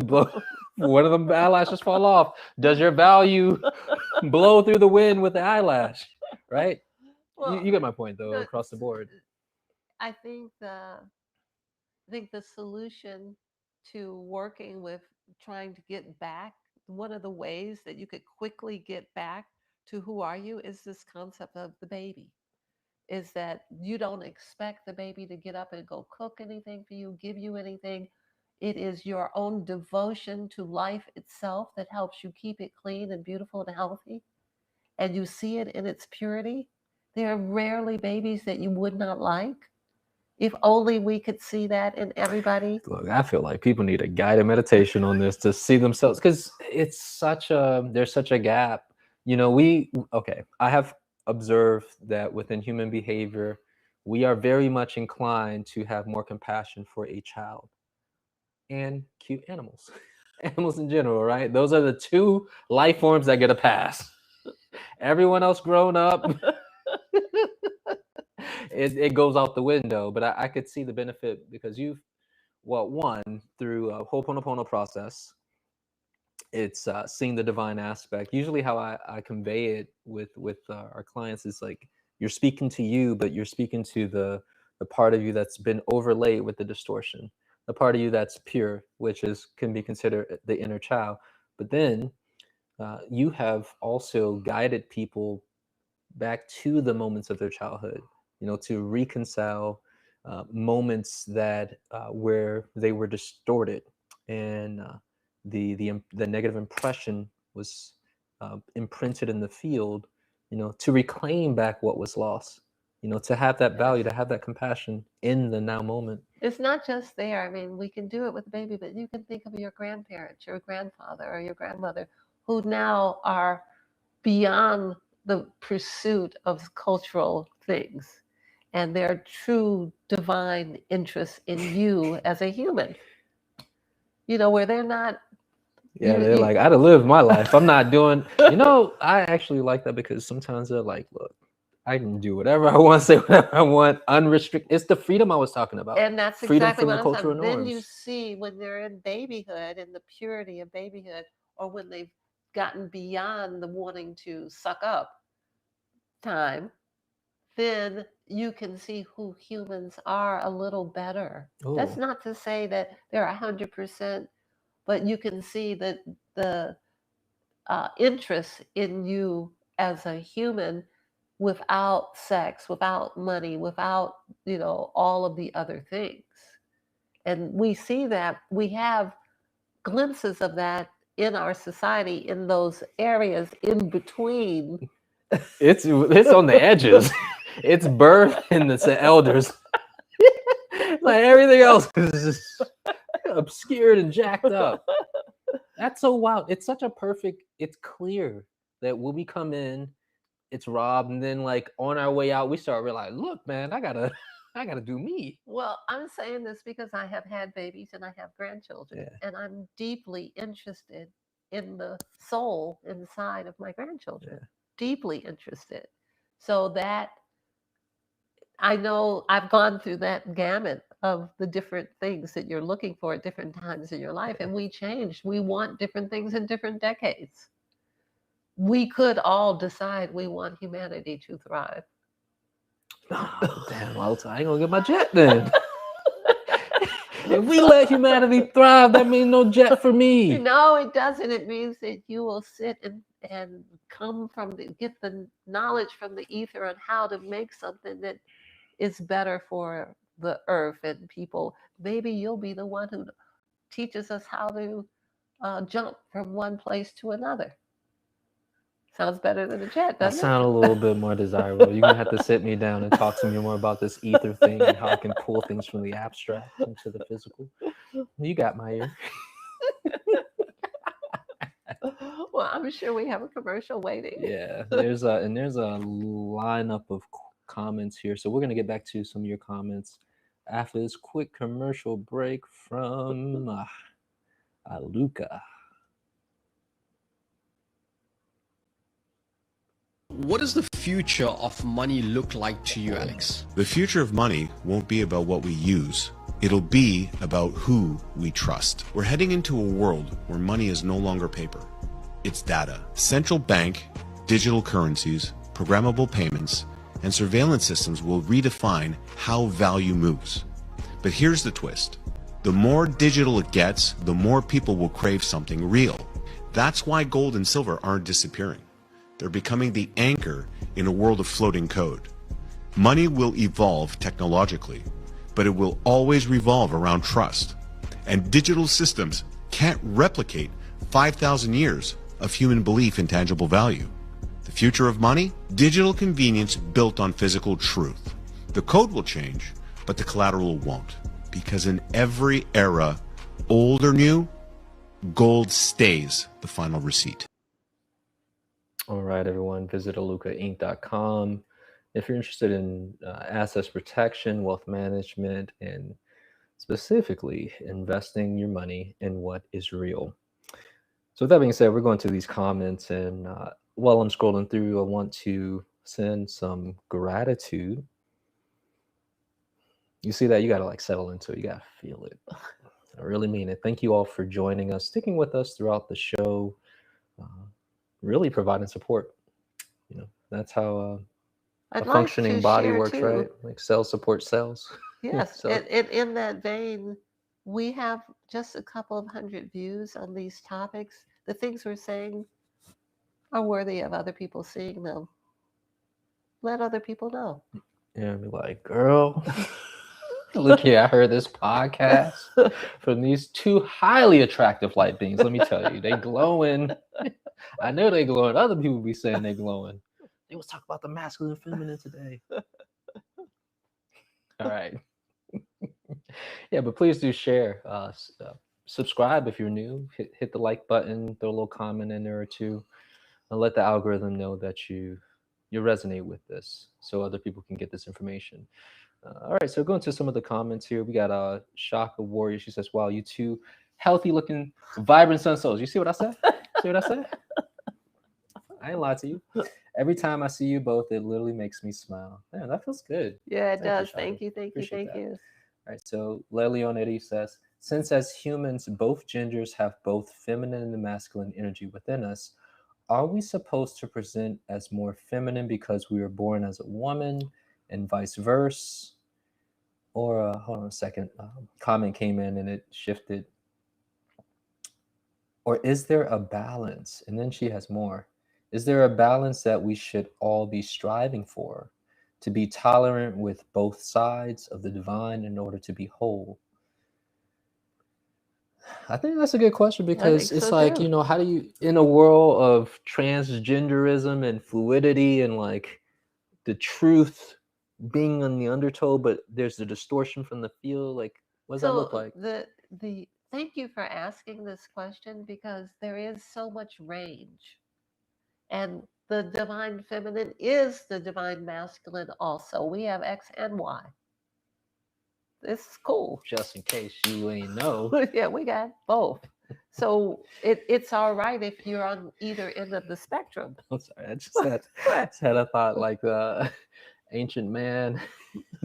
one of them eyelashes fall off. Does your value blow through the wind with the eyelash? Right? You get my point though, across the board. I think the solution to working with trying to get back, one of the ways that you could quickly get back to who are you is this concept of the baby. Is that you don't expect the baby to get up and go cook anything for you, give you anything. It is your own devotion to life itself that helps you keep it clean and beautiful and healthy. And you see it in its purity. There are rarely babies that you would not like. If only we could see that in everybody. Look, I feel like people need a guided meditation on this to see themselves, because there's such a gap. I have observed that within human behavior, we are very much inclined to have more compassion for a child and cute animals. Animals in general, right? Those are the two life forms that get a pass. Everyone else grown up, it goes out the window. But I could see the benefit because one, through a Ho'oponopono process, it's seeing the divine aspect. Usually how I convey it with our clients is like, you're speaking to you, but you're speaking to the part of you that's been overlaid with the distortion, the part of you that's pure, which can be considered the inner child. But then you have also guided people back to the moments of their childhood, to reconcile moments that where they were distorted, and the negative impression was imprinted in the field, to reclaim back what was lost, to have that value, to have that compassion in the now moment. It's not just there. I mean, we can do it with a baby, but you can think of your grandparents, your grandfather or your grandmother, who now are beyond the pursuit of cultural things and their true divine interest in you as a human. Where they're not. Yeah, they're like, I'd have lived my life. I'm not doing. I actually like that because sometimes they're like, look, I can do whatever I want, say whatever I want, unrestricted. It's the freedom I was talking about. And that's freedom exactly from what the I'm saying. cultural Then norms. you see when they're in babyhood and the purity of babyhood, or when they've gotten beyond the wanting to suck up time, then you can see who humans are a little better. That's Ooh. not to say that they're 100%, but you can see that the interest in you as a human without sex, without money, without, all of the other things. And we see that we have glimpses of that in our society in those areas in between. It's on the edges. It's birth and it's the elders. Like everything else is just obscured and jacked up. That's so wild. It's such a perfect. It's clear that when we come in, it's Rob, and then like on our way out, we start realizing, look, man, I gotta do me. Well, I'm saying this because I have had babies and I have grandchildren, Yeah. and I'm deeply interested in the soul inside of my grandchildren. Yeah. Deeply interested. So that I know I've gone through that gamut of the different things that you're looking for at different times in your life, and we change. We want different things in different decades. we could all decide we want humanity to thrive. Damn, I ain't gonna get my jet then. If we let humanity thrive, that means no jet for me. No, it doesn't. It means that you will sit and get the knowledge from the ether on how to make something that is better for the earth and people. Maybe you'll be the one who teaches us how to jump from one place to another. Sounds better than a jet, That doesn't sounds a little bit more desirable. You're gonna have to sit me down and talk to me more about this ether thing and how I can pull things from the abstract into the physical. You got my ear. Well, I'm sure we have a commercial waiting. Yeah, there's a lineup of comments here, so we're gonna get back to some of your comments after this quick commercial break from Luca. What does the future of money look like to you, Alex? The future of money won't be about what we use. It'll be about who we trust. We're heading into a world where money is no longer paper. It's data. Central bank, digital currencies, programmable payments, and surveillance systems will redefine how value moves. But here's the twist. The more digital it gets, the more people will crave something real. That's why gold and silver aren't disappearing. They're becoming the anchor in a world of floating code. Money will evolve technologically, but it will always revolve around trust. And digital systems can't replicate 5,000 years of human belief in tangible value. The future of money? Digital convenience built on physical truth. The code will change, but the collateral won't. Because in every era, old or new, gold stays the final receipt. All right, everyone, visit alucainc.com if you're interested in assets protection, wealth management, and specifically investing your money in what is real. So with that being said, we're going to these comments, and while I'm scrolling through, I want to send some gratitude. You see that? You got to like settle into it. You got to feel it. I really mean it. Thank you all for joining us, sticking with us throughout the show. Really providing support. You know, that's how a functioning body works, too. Right? Like cells support cells. Yes, So, and in that vein, we have just a couple of hundred views on these topics. The things we're saying are worthy of other people seeing them. Let other people know. yeah, be like, girl, look here, I heard this podcast from these two highly attractive light beings. Let me tell you, they glowing. I know they glowing. Other people be saying they glowing. They was talking about the masculine and feminine today. All right. Yeah, but please do share. Subscribe if you're new. Hit the like button. Throw a little comment in there or two, and let the algorithm know that you resonate with this, so other people can get this information. All right, so going to some of the comments here. We got Shaka Warrior. She says, "Wow, you two healthy-looking, vibrant sun souls." You see what I said? See what I said? I ain't lie to you. Every time I see you both, it literally makes me smile. Man, that feels good. Yeah, it does. Shaka. Thank you, thank you, Appreciate thank that. you. All right, so Leonetti says, since as humans, both genders have both feminine and masculine energy within us, are we supposed to present as more feminine because we were born as a woman and vice versa? Or, hold on a second, comment came in and it shifted. Or is there a balance? And then she has more. Is there a balance that we should all be striving for? To be tolerant with both sides of the divine in order to be whole? I think that's a good question, because it's so like, too. you know, how do you, in a world of transgenderism and fluidity and like the truth being on the undertow, but there's the distortion from the field, like, what does that look like? The thank you for asking this question, because there is so much range. And the divine feminine is the divine masculine also. We have X and Y. This is cool. Just in case you ain't know. Yeah, we got both. So it's all right if you're on either end of the spectrum. I'm sorry, I just had a thought, like the ancient man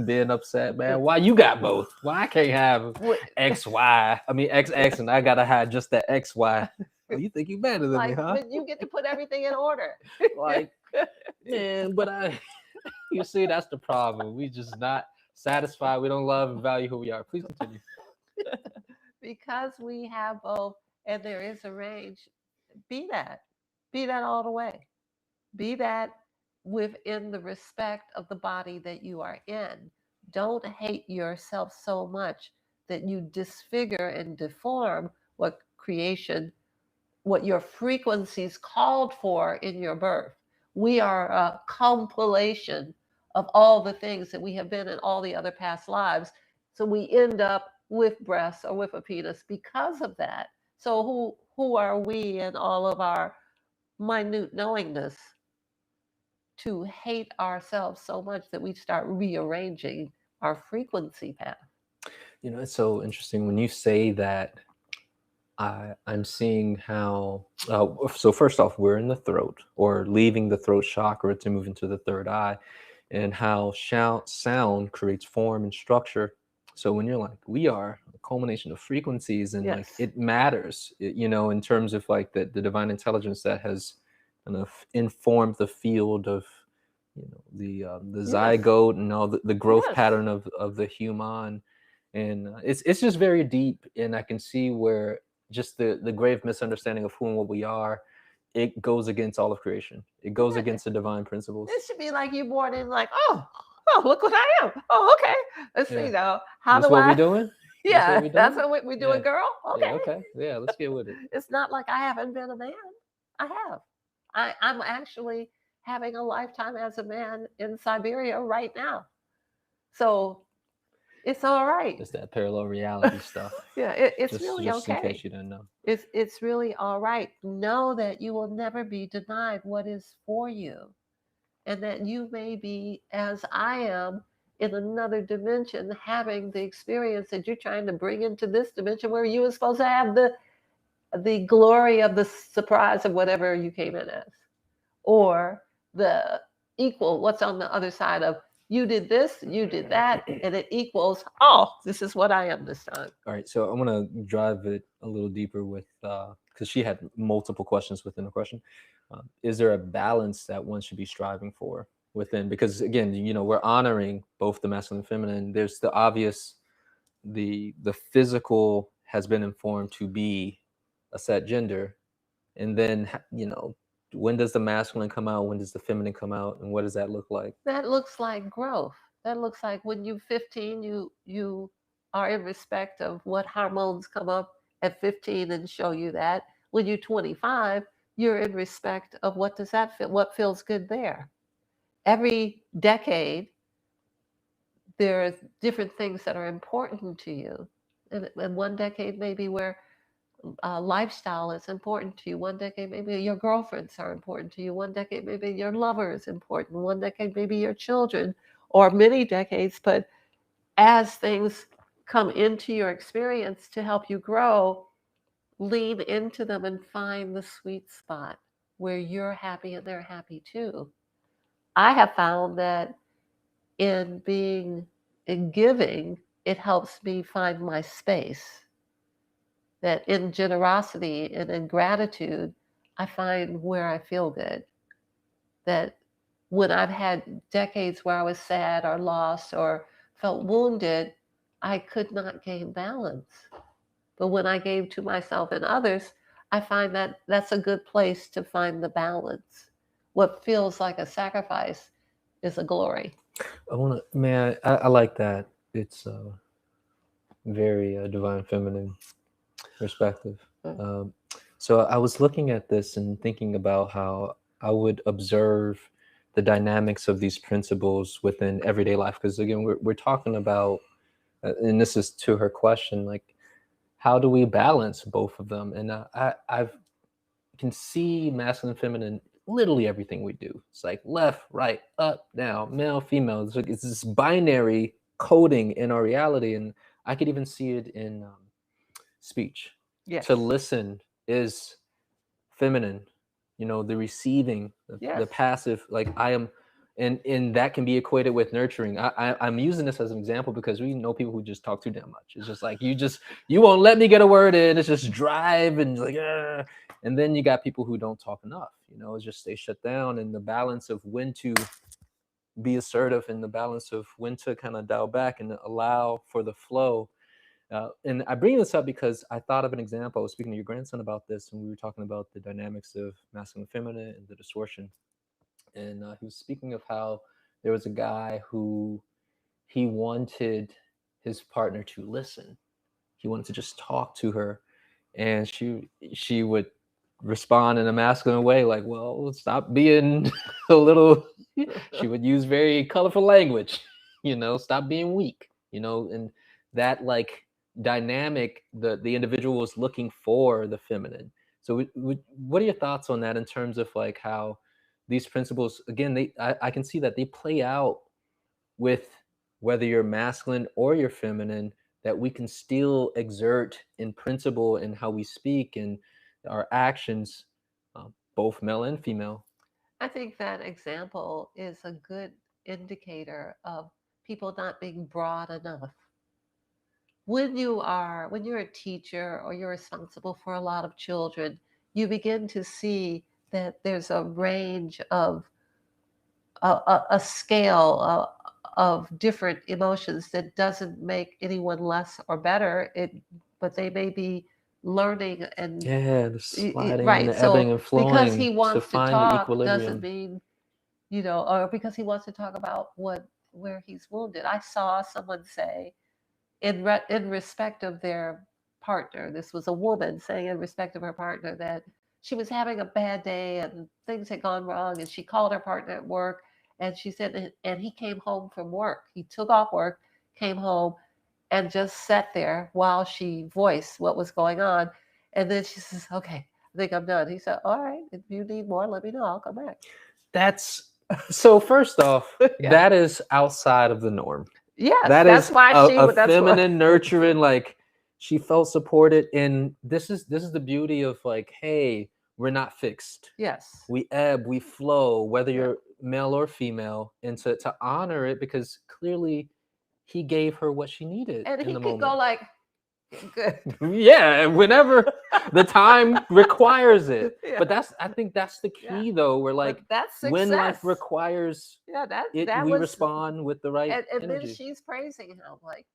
being upset, man. Why you got both? Why I can't have XY? I mean XX, and I gotta have just that XY. Oh, you think you better than me, Like, huh? when you get to put everything in order. Like, man, but you see, that's the problem. We just not satisfied. We don't love and value who we are. Please continue. Because we have both, and there is a range. Be that. Be that all the way. Be that within the respect of the body that you are in. Don't hate yourself so much that you disfigure and deform what creation, what your frequencies called for in your birth. We are a compilation of all the things that we have been in all the other past lives. So we end up with breasts or with a penis because of that. So who are we in all of our minute knowingness to hate ourselves so much that we start rearranging our frequency path? You know, it's so interesting when you say that. I'm seeing how. So first off, we're in the throat, or leaving the throat chakra to move into the third eye, and how sound creates form and structure. So when you're like, we are a culmination of frequencies, and like Yes. it matters, you know, in terms of like the divine intelligence that has kind of informed the field of, you know, the Yes. zygote and all the growth Yes. pattern of the human, and it's just very deep, and I can see where just the grave misunderstanding of who and what we are, it goes against all of creation. It goes Yeah. against the divine principles. It should be like you born in like, oh, look what I am. Oh, okay. Let's Yeah. see now. How That's do what I? we doing? Yeah, we that's doing? what we're doing, Yeah. girl. Okay. Yeah, okay. Yeah, let's get with it. It's not like I haven't been a man. I have. I'm actually having a lifetime as a man in Siberia right now. So it's all right. It's that parallel reality stuff. Yeah, it's Just, really just in okay. case you didn't know. It's really all right. Know that you will never be denied what is for you, and that you may be, as I am, in another dimension, having the experience that you're trying to bring into this dimension where you were supposed to have the glory of the surprise of whatever you came in as, or the equal what's on the other side of you did this, you did that, and it equals, oh, this is what I am this time. All right, so I'm gonna drive it a little deeper with because she had multiple questions within the question. Is there a balance that one should be striving for within? Because again, you know, we're honoring both the masculine and feminine. There's the obvious, the physical has been informed to be a set gender, and then, you know, when does the masculine come out? When does the feminine come out? And what does that look like? That looks like growth. That looks like when you're 15, you are in respect of what hormones come up at 15 and show you that. When you're 25, you're in respect of what does that feel, what feels good there. Every decade, there's different things that are important to you. And one decade maybe where lifestyle is important to you. One decade, maybe your girlfriends are important to you. One decade, maybe your lover is important. One decade, maybe your children, or many decades. But as things come into your experience to help you grow, lean into them and find the sweet spot where you're happy and they're happy too. I have found that in giving, it helps me find my space. That in generosity and in gratitude, I find where I feel good. That when I've had decades where I was sad or lost or felt wounded, I could not gain balance. But when I gave to myself and others, I find that that's a good place to find the balance. What feels like a sacrifice is a glory. I like that. It's very divine feminine perspective. So I was looking at this and thinking about how I would observe the dynamics of these principles within everyday life. Because again, we're talking about, and this is to her question, like, how do we balance both of them? And I can see masculine and feminine, literally everything we do. It's like left, right, up, down, male, female. It's like, it's this binary coding in our reality. And I could even see it in speech. Yes. To listen is feminine, you know, the receiving, the Yes. passive, like I am and that can be equated with nurturing. I'm using this as an example because we know people who just talk too damn much. It's just like you won't let me get a word in. It's just drive and like, and then you got people who don't talk enough. It's just they shut down, and the balance of when to be assertive and the balance of when to kind of dial back and allow for the flow. And I bring this up because I thought of an example. I was speaking to your grandson about this, and we were talking about the dynamics of masculine and feminine and the distortion. And he was speaking of how there was a guy who he wanted his partner to listen. He wanted to just talk to her, and she would respond in a masculine way, like, "Well, stop being a little." She would use very colorful language, stop being weak, and that like dynamic, the individual was looking for the feminine. So what are your thoughts on that in terms of like how these principles, again, I can see that they play out with whether you're masculine or you're feminine, that we can still exert in principle in how we speak and our actions, both male and female. I think that example is a good indicator of people not being broad enough. When you're a teacher or you're responsible for a lot of children, you begin to see that there's a range of a scale of different emotions that doesn't make anyone less or better. But they may be learning and the sliding right. and the So ebbing and flowing because he to wants to find the talk equilibrium. doesn't mean, or because he wants to talk about where he's wounded. I saw someone say, in respect of their partner, this was a woman saying in respect of her partner that she was having a bad day and things had gone wrong, and she called her partner at work, and she said, and he came home from work. He took off work, came home, and just sat there while she voiced what was going on. And then she says, "Okay, I think I'm done." He said, "All right, if you need more, let me know. I'll come back." That's so. First off, Yeah. that is outside of the norm. Yes, That's why a feminine, nurturing, like she felt supported. And this is the beauty of like, hey, we're not fixed. Yes. We ebb, we flow, whether you're male or female, and to honor it, because clearly he gave her what she needed. And in he the could moment. go like, good. Yeah, whenever the time requires it. Yeah. But I think that's the key though, where like that's when life success. requires that we was, respond with the right and energy. then she's praising him like,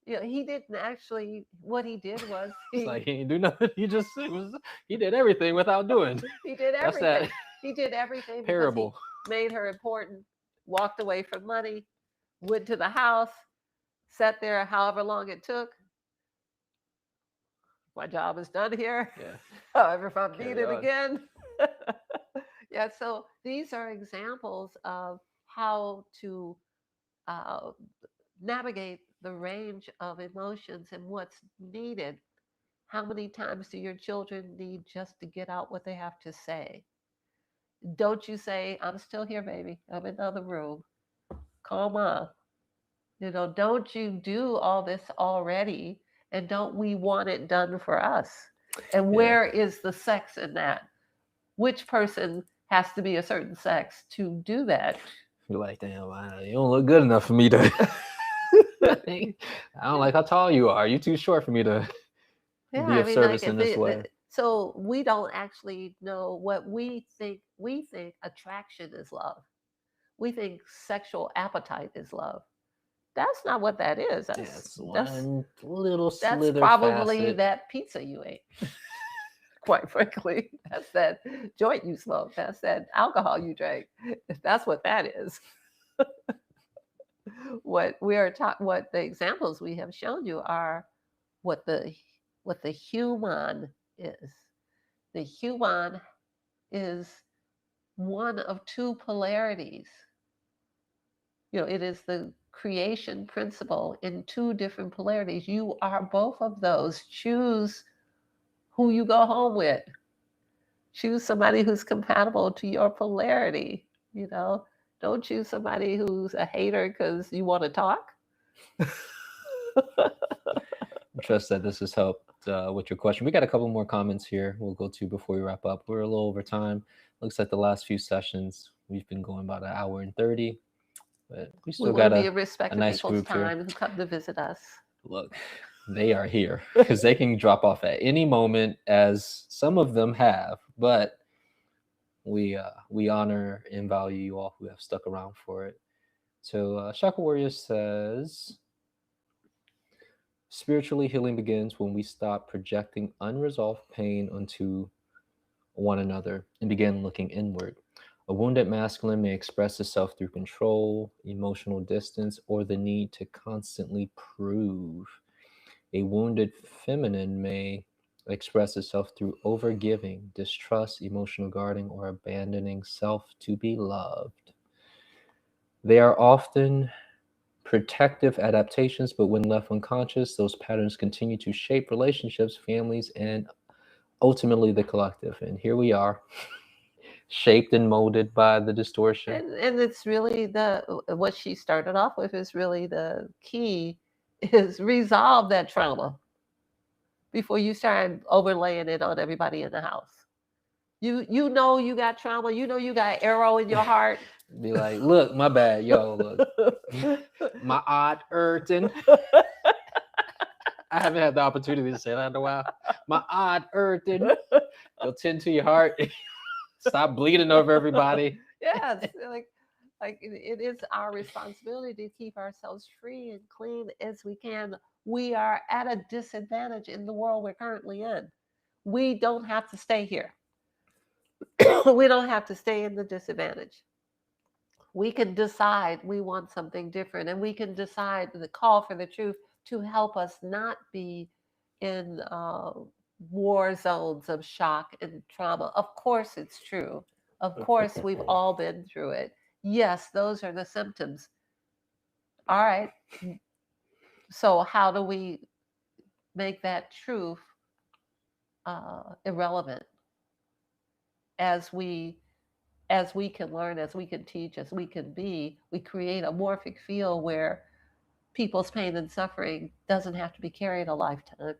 he didn't actually, what he did was It's like he didn't do nothing. He did everything without doing. he did That's everything. that He did everything parable. because he made her important, walked away from money, went to the house, sat there however long it took. My job is done here. Yeah. However, if I'm Carry needed on. again. Yeah, so these are examples of how to navigate the range of emotions and what's needed. How many times do your children need just to get out what they have to say? Don't you say, "I'm still here, baby. I'm in another room. Calm on." Don't you do all this already? And don't we want it done for us? And where is the sex in that? Which person has to be a certain sex to do that? You're like, damn, you don't look good enough for me to. I don't like how tall you are. You're too short for me to be of service in this way. So we don't actually know what we think. We think attraction is love. We think sexual appetite is love. That's not what that is. That's one little that's slither probably facet. that pizza you ate. Quite frankly, that's that joint you smoked. That's that alcohol you drank. That's what that is. What we are taught, what the examples we have shown you are what the human is. The human is one of two polarities. It is the creation principle in two different polarities. You are both of those. Choose who you go home with. Choose somebody who's compatible to your polarity. Don't choose somebody who's a hater because you want to talk. I trust that this has helped with your question. We got a couple more comments here we'll go to before we wrap up. We're a little over time. Looks like the last few sessions We've been going about an hour and 30, but we We still want got to be a a respect of nice people's group here. time who come to visit us. Look, they are here because they can drop off at any moment, as some of them have, but we honor and value you all who have stuck around for it. So Chakra Warrior says, spiritually healing begins when we stop projecting unresolved pain onto one another and begin looking inward. A wounded masculine may express itself through control, emotional distance, or the need to constantly prove. A wounded feminine may express itself through overgiving, distrust, emotional guarding, or abandoning self to be loved. They are often protective adaptations, but when left unconscious, those patterns continue to shape relationships, families, and ultimately the collective. And here we are, shaped and molded by the distortion. And it's really what she started off with is really the key is resolve that trauma before you start overlaying it on everybody in the house. You know you got trauma, you know you got arrow in your heart. Be like, look, my bad, yo, look, my odd hurting. I haven't had the opportunity to say that in a while. My odd hurting. You'll tend to your heart. Stop bleeding over everybody. Yes, like it is our responsibility to keep ourselves free and clean as we can. We are at a disadvantage in the world we're currently in. We don't have to stay here. We don't have to stay in the disadvantage. We can decide we want something different, and we can decide the call for the truth to help us not be in war zones of shock and trauma. Of course, it's true. Of course, we've all been through it. Yes, those are the symptoms. All right. So, how do we make that truth irrelevant as we can learn, as we can teach, as we can be? We create a morphic field where people's pain and suffering doesn't have to be carried a lifetime.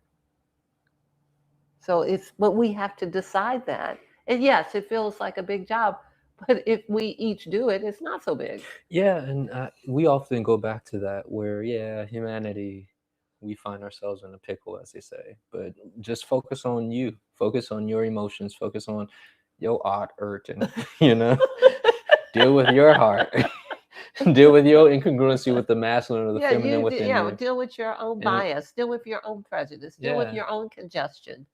So but we have to decide that. And yes, it feels like a big job, but if we each do it, it's not so big. Yeah, and we often go back to that where, yeah, humanity, we find ourselves in a pickle, as they say. But just focus on you, focus on your emotions, focus on your art, and deal with your heart, deal with your incongruency with the masculine or the feminine within you. Deal with your own bias, deal with your own prejudice, deal with your own congestion,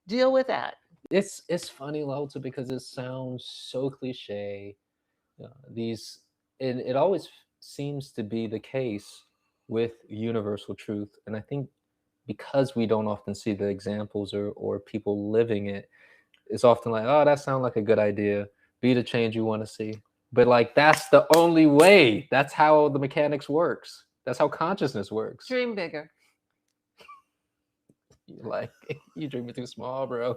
deal with that. It's funny, Lauta, because it sounds so cliche. It always seems to be the case with universal truth, and I think because we don't often see the examples or people living it, it's often like, oh, that sounds like a good idea. Be the change you want to see. But like, that's the only way. That's how the mechanics works. That's how consciousness works. Dream bigger. Like, you dreaming too small, bro.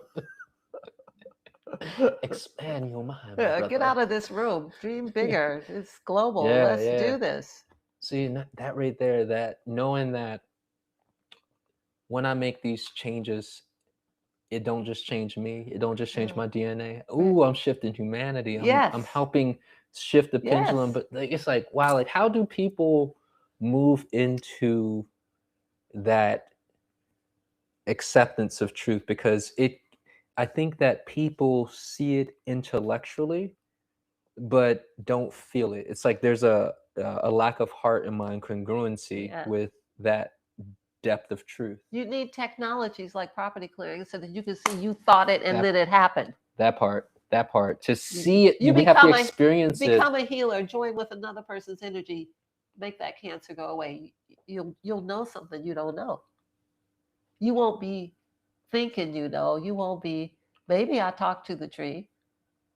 Expand your mind. Get out of this room. Dream bigger. It's global. Let's do this. See, that right there, that knowing that when I make these changes, it don't just change me. It don't just change my DNA. Ooh, I'm shifting humanity. I'm helping shift the pendulum. But it's like, wow, like how do people move into that acceptance of truth? Because I think that people see it intellectually, but don't feel it. It's like there's a lack of heart and mind congruency with that depth of truth. You need technologies like property clearing so that you can see you thought it and then it happened. That part to see it, you have to experience it. Become a healer, join with another person's energy, make that cancer go away. You'll know something you don't know. You won't be thinking you know. You won't be, maybe I talked to the tree.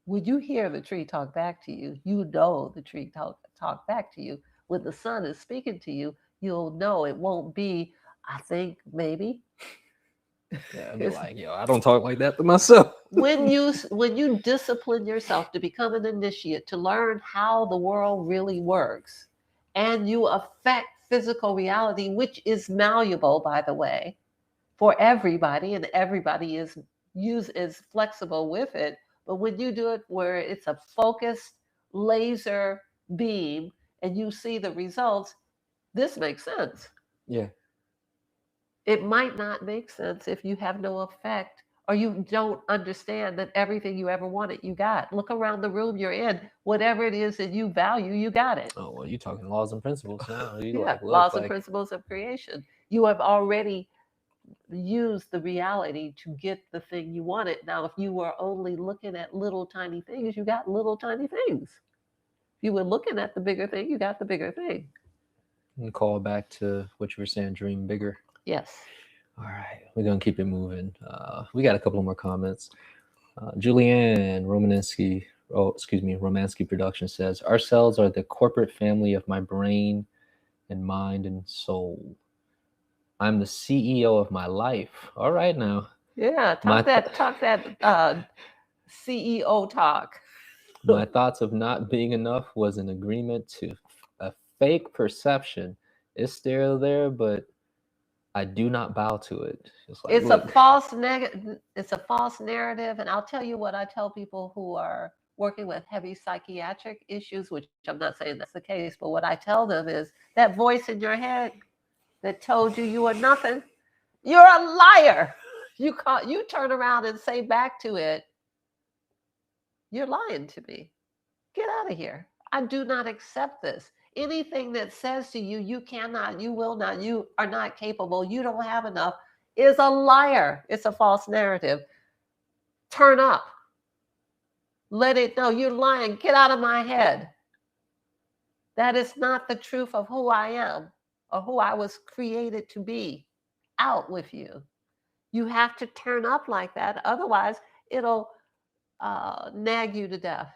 Would you hear the tree talk back to you? You know the tree talk back to you. When the sun is speaking to you, you'll know. It won't be, I think, maybe. Yeah, I'd be like, yo, I don't talk like that to myself. When you discipline yourself to become an initiate, to learn how the world really works, and you affect physical reality, which is malleable, by the way, for everybody, and everybody is flexible with it. But when you do it where it's a focused laser beam and you see the results, this makes sense. Yeah. It might not make sense if you have no effect or you don't understand that everything you ever wanted, you got. Look around the room you're in. Whatever it is that you value, you got it. Oh, well, you're talking laws and principles now. You Yeah, like, look, laws and like, principles of creation. You have already used the reality to get the thing you wanted. Now, if you were only looking at little tiny things, you got little tiny things. If you were looking at the bigger thing, you got the bigger thing. and call back to what you were saying, dream bigger. Yes. All right, we're gonna keep it moving. We got a couple more comments. Julianne Romansky, Romansky Production says, "Our cells are the corporate family of my brain and mind and soul. I'm the CEO of my life." All right, now. Yeah, talk that CEO talk. My thoughts of not being enough was an agreement to a fake perception. It's still there, but I do not bow to it. Like, it's a false negative. It's a false narrative, and I'll tell you what I tell people who are working with heavy psychiatric issues, which I'm not saying that's the case, but what I tell them is that voice in your head that told you you were nothing, you're a liar. You turn around and say back to it, you're lying to me. Get out of here. I do not accept this. Anything that says to you, you cannot, you will not, you are not capable, you don't have enough, is a liar. It's a false narrative. Turn up. Let it know you're lying. Get out of my head. That is not the truth of who I am or who I was created to be. Out with you. You have to turn up like that. Otherwise, it'll nag you to death.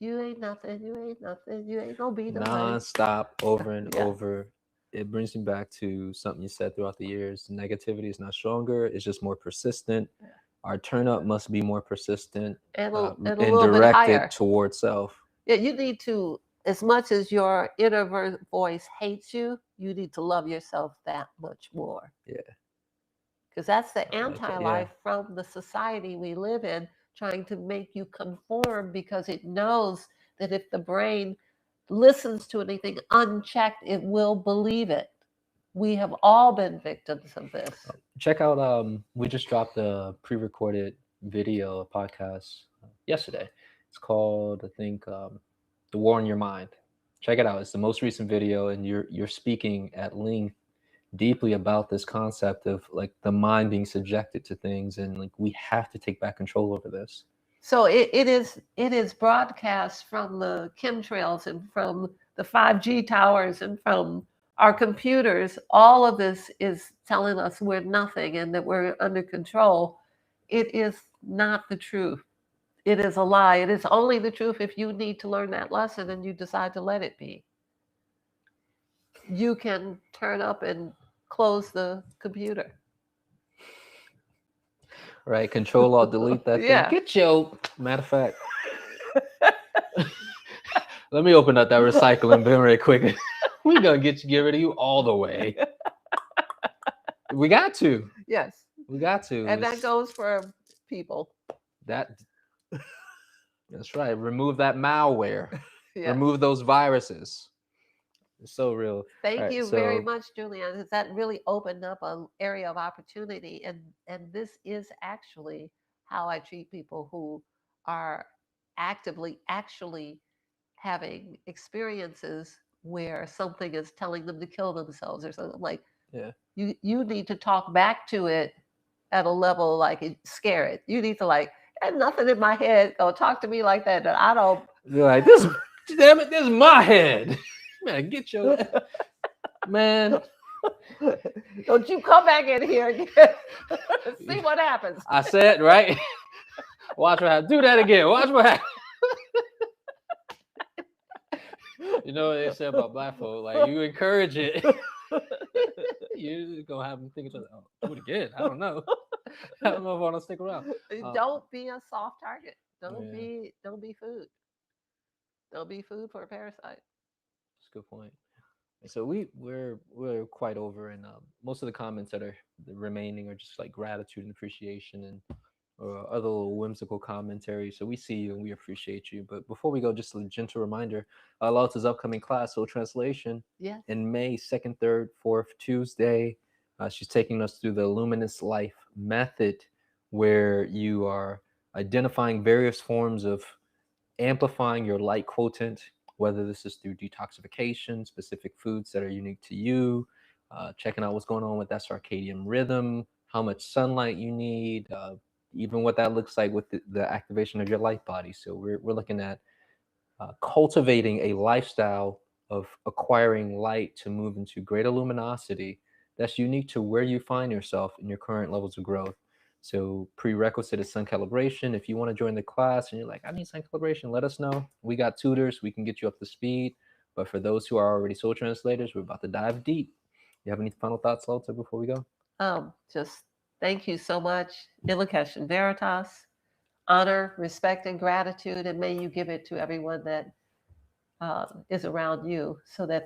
You ain't nothing. You ain't nothing. You ain't gonna be nobody. Non-stop, over and Yeah. over. It brings me back to something you said throughout the years. Negativity is not stronger, it's just more persistent. Yeah. Our turn up must be more persistent And a and little bit higher. directed towards self. Yeah, you need to, as much as your inner voice hates you, you need to love yourself that much more. Yeah. Because that's the Yeah. anti-life from the society we live in, trying to make you conform because it knows that if the brain listens to anything unchecked, it will believe it. We have all been victims of this. Check out we just dropped a pre-recorded video podcast yesterday. It's called, I think, The War in Your Mind. Check it out. It's the most recent video, and you're speaking at length deeply about this concept of like the mind being subjected to things, and like we have to take back control over this. So it is broadcast from the chemtrails and from the 5G towers and from our computers. All of this is telling us we're nothing and that we're under control. It is not the truth. It is a lie. It is only the truth if you need to learn that lesson and you decide to let it be. You can turn up and close the computer. Right? Control Alt Delete that Yeah. thing. Get your matter of fact. Let me open up that recycling bin right quick. We gonna get rid of you all the way. We got to. Yes. We got to. And that goes for people. That's right. Remove that malware. Yeah. Remove those viruses. It's so real. Thank you very much, Julianne. That really opened up an area of opportunity. And this is actually how I treat people who are actively actually having experiences where something is telling them to kill themselves or something. Like, yeah, you need to talk back to it at a level like it scare it. You need to like, and nothing in my head go talk to me like that I don't. You're like, this, damn it, this is my head. Man, get your man. Don't you come back in here again. See what happens. I said, right? Watch what happens. Do that again. Watch what happens. You know what they say about black folk? Like, you encourage it, you're gonna have them think, oh, do it again. I don't know. I don't know if I want to stick around. Don't be a soft target. Don't Yeah. be food. Don't be food for a parasite. That's a good point. So we're quite over, and most of the comments that are remaining are just like gratitude and appreciation, and other little whimsical commentary. So we see you and we appreciate you. But before we go, just a gentle reminder, Lauta's upcoming class, Soul Translation, Yes. in May 2nd, 3rd, 4th Tuesday. She's taking us through the Luminous Life method, where you are identifying various forms of amplifying your light quotient, whether this is through detoxification, specific foods that are unique to you, checking out what's going on with that circadian rhythm, how much sunlight you need, even what that looks like with the activation of your light body. So we're looking at cultivating a lifestyle of acquiring light to move into greater luminosity that's unique to where you find yourself in your current levels of growth. So prerequisite is sun calibration. If you want to join the class and you're like, I need sun calibration, let us know. We got tutors. We can get you up to speed. But for those who are already soul translators, we're about to dive deep. You have any final thoughts, Lota, before we go? Just thank you so much. Ilokesh and Veritas. Honor, respect, and gratitude, and may you give it to everyone that is around you, so that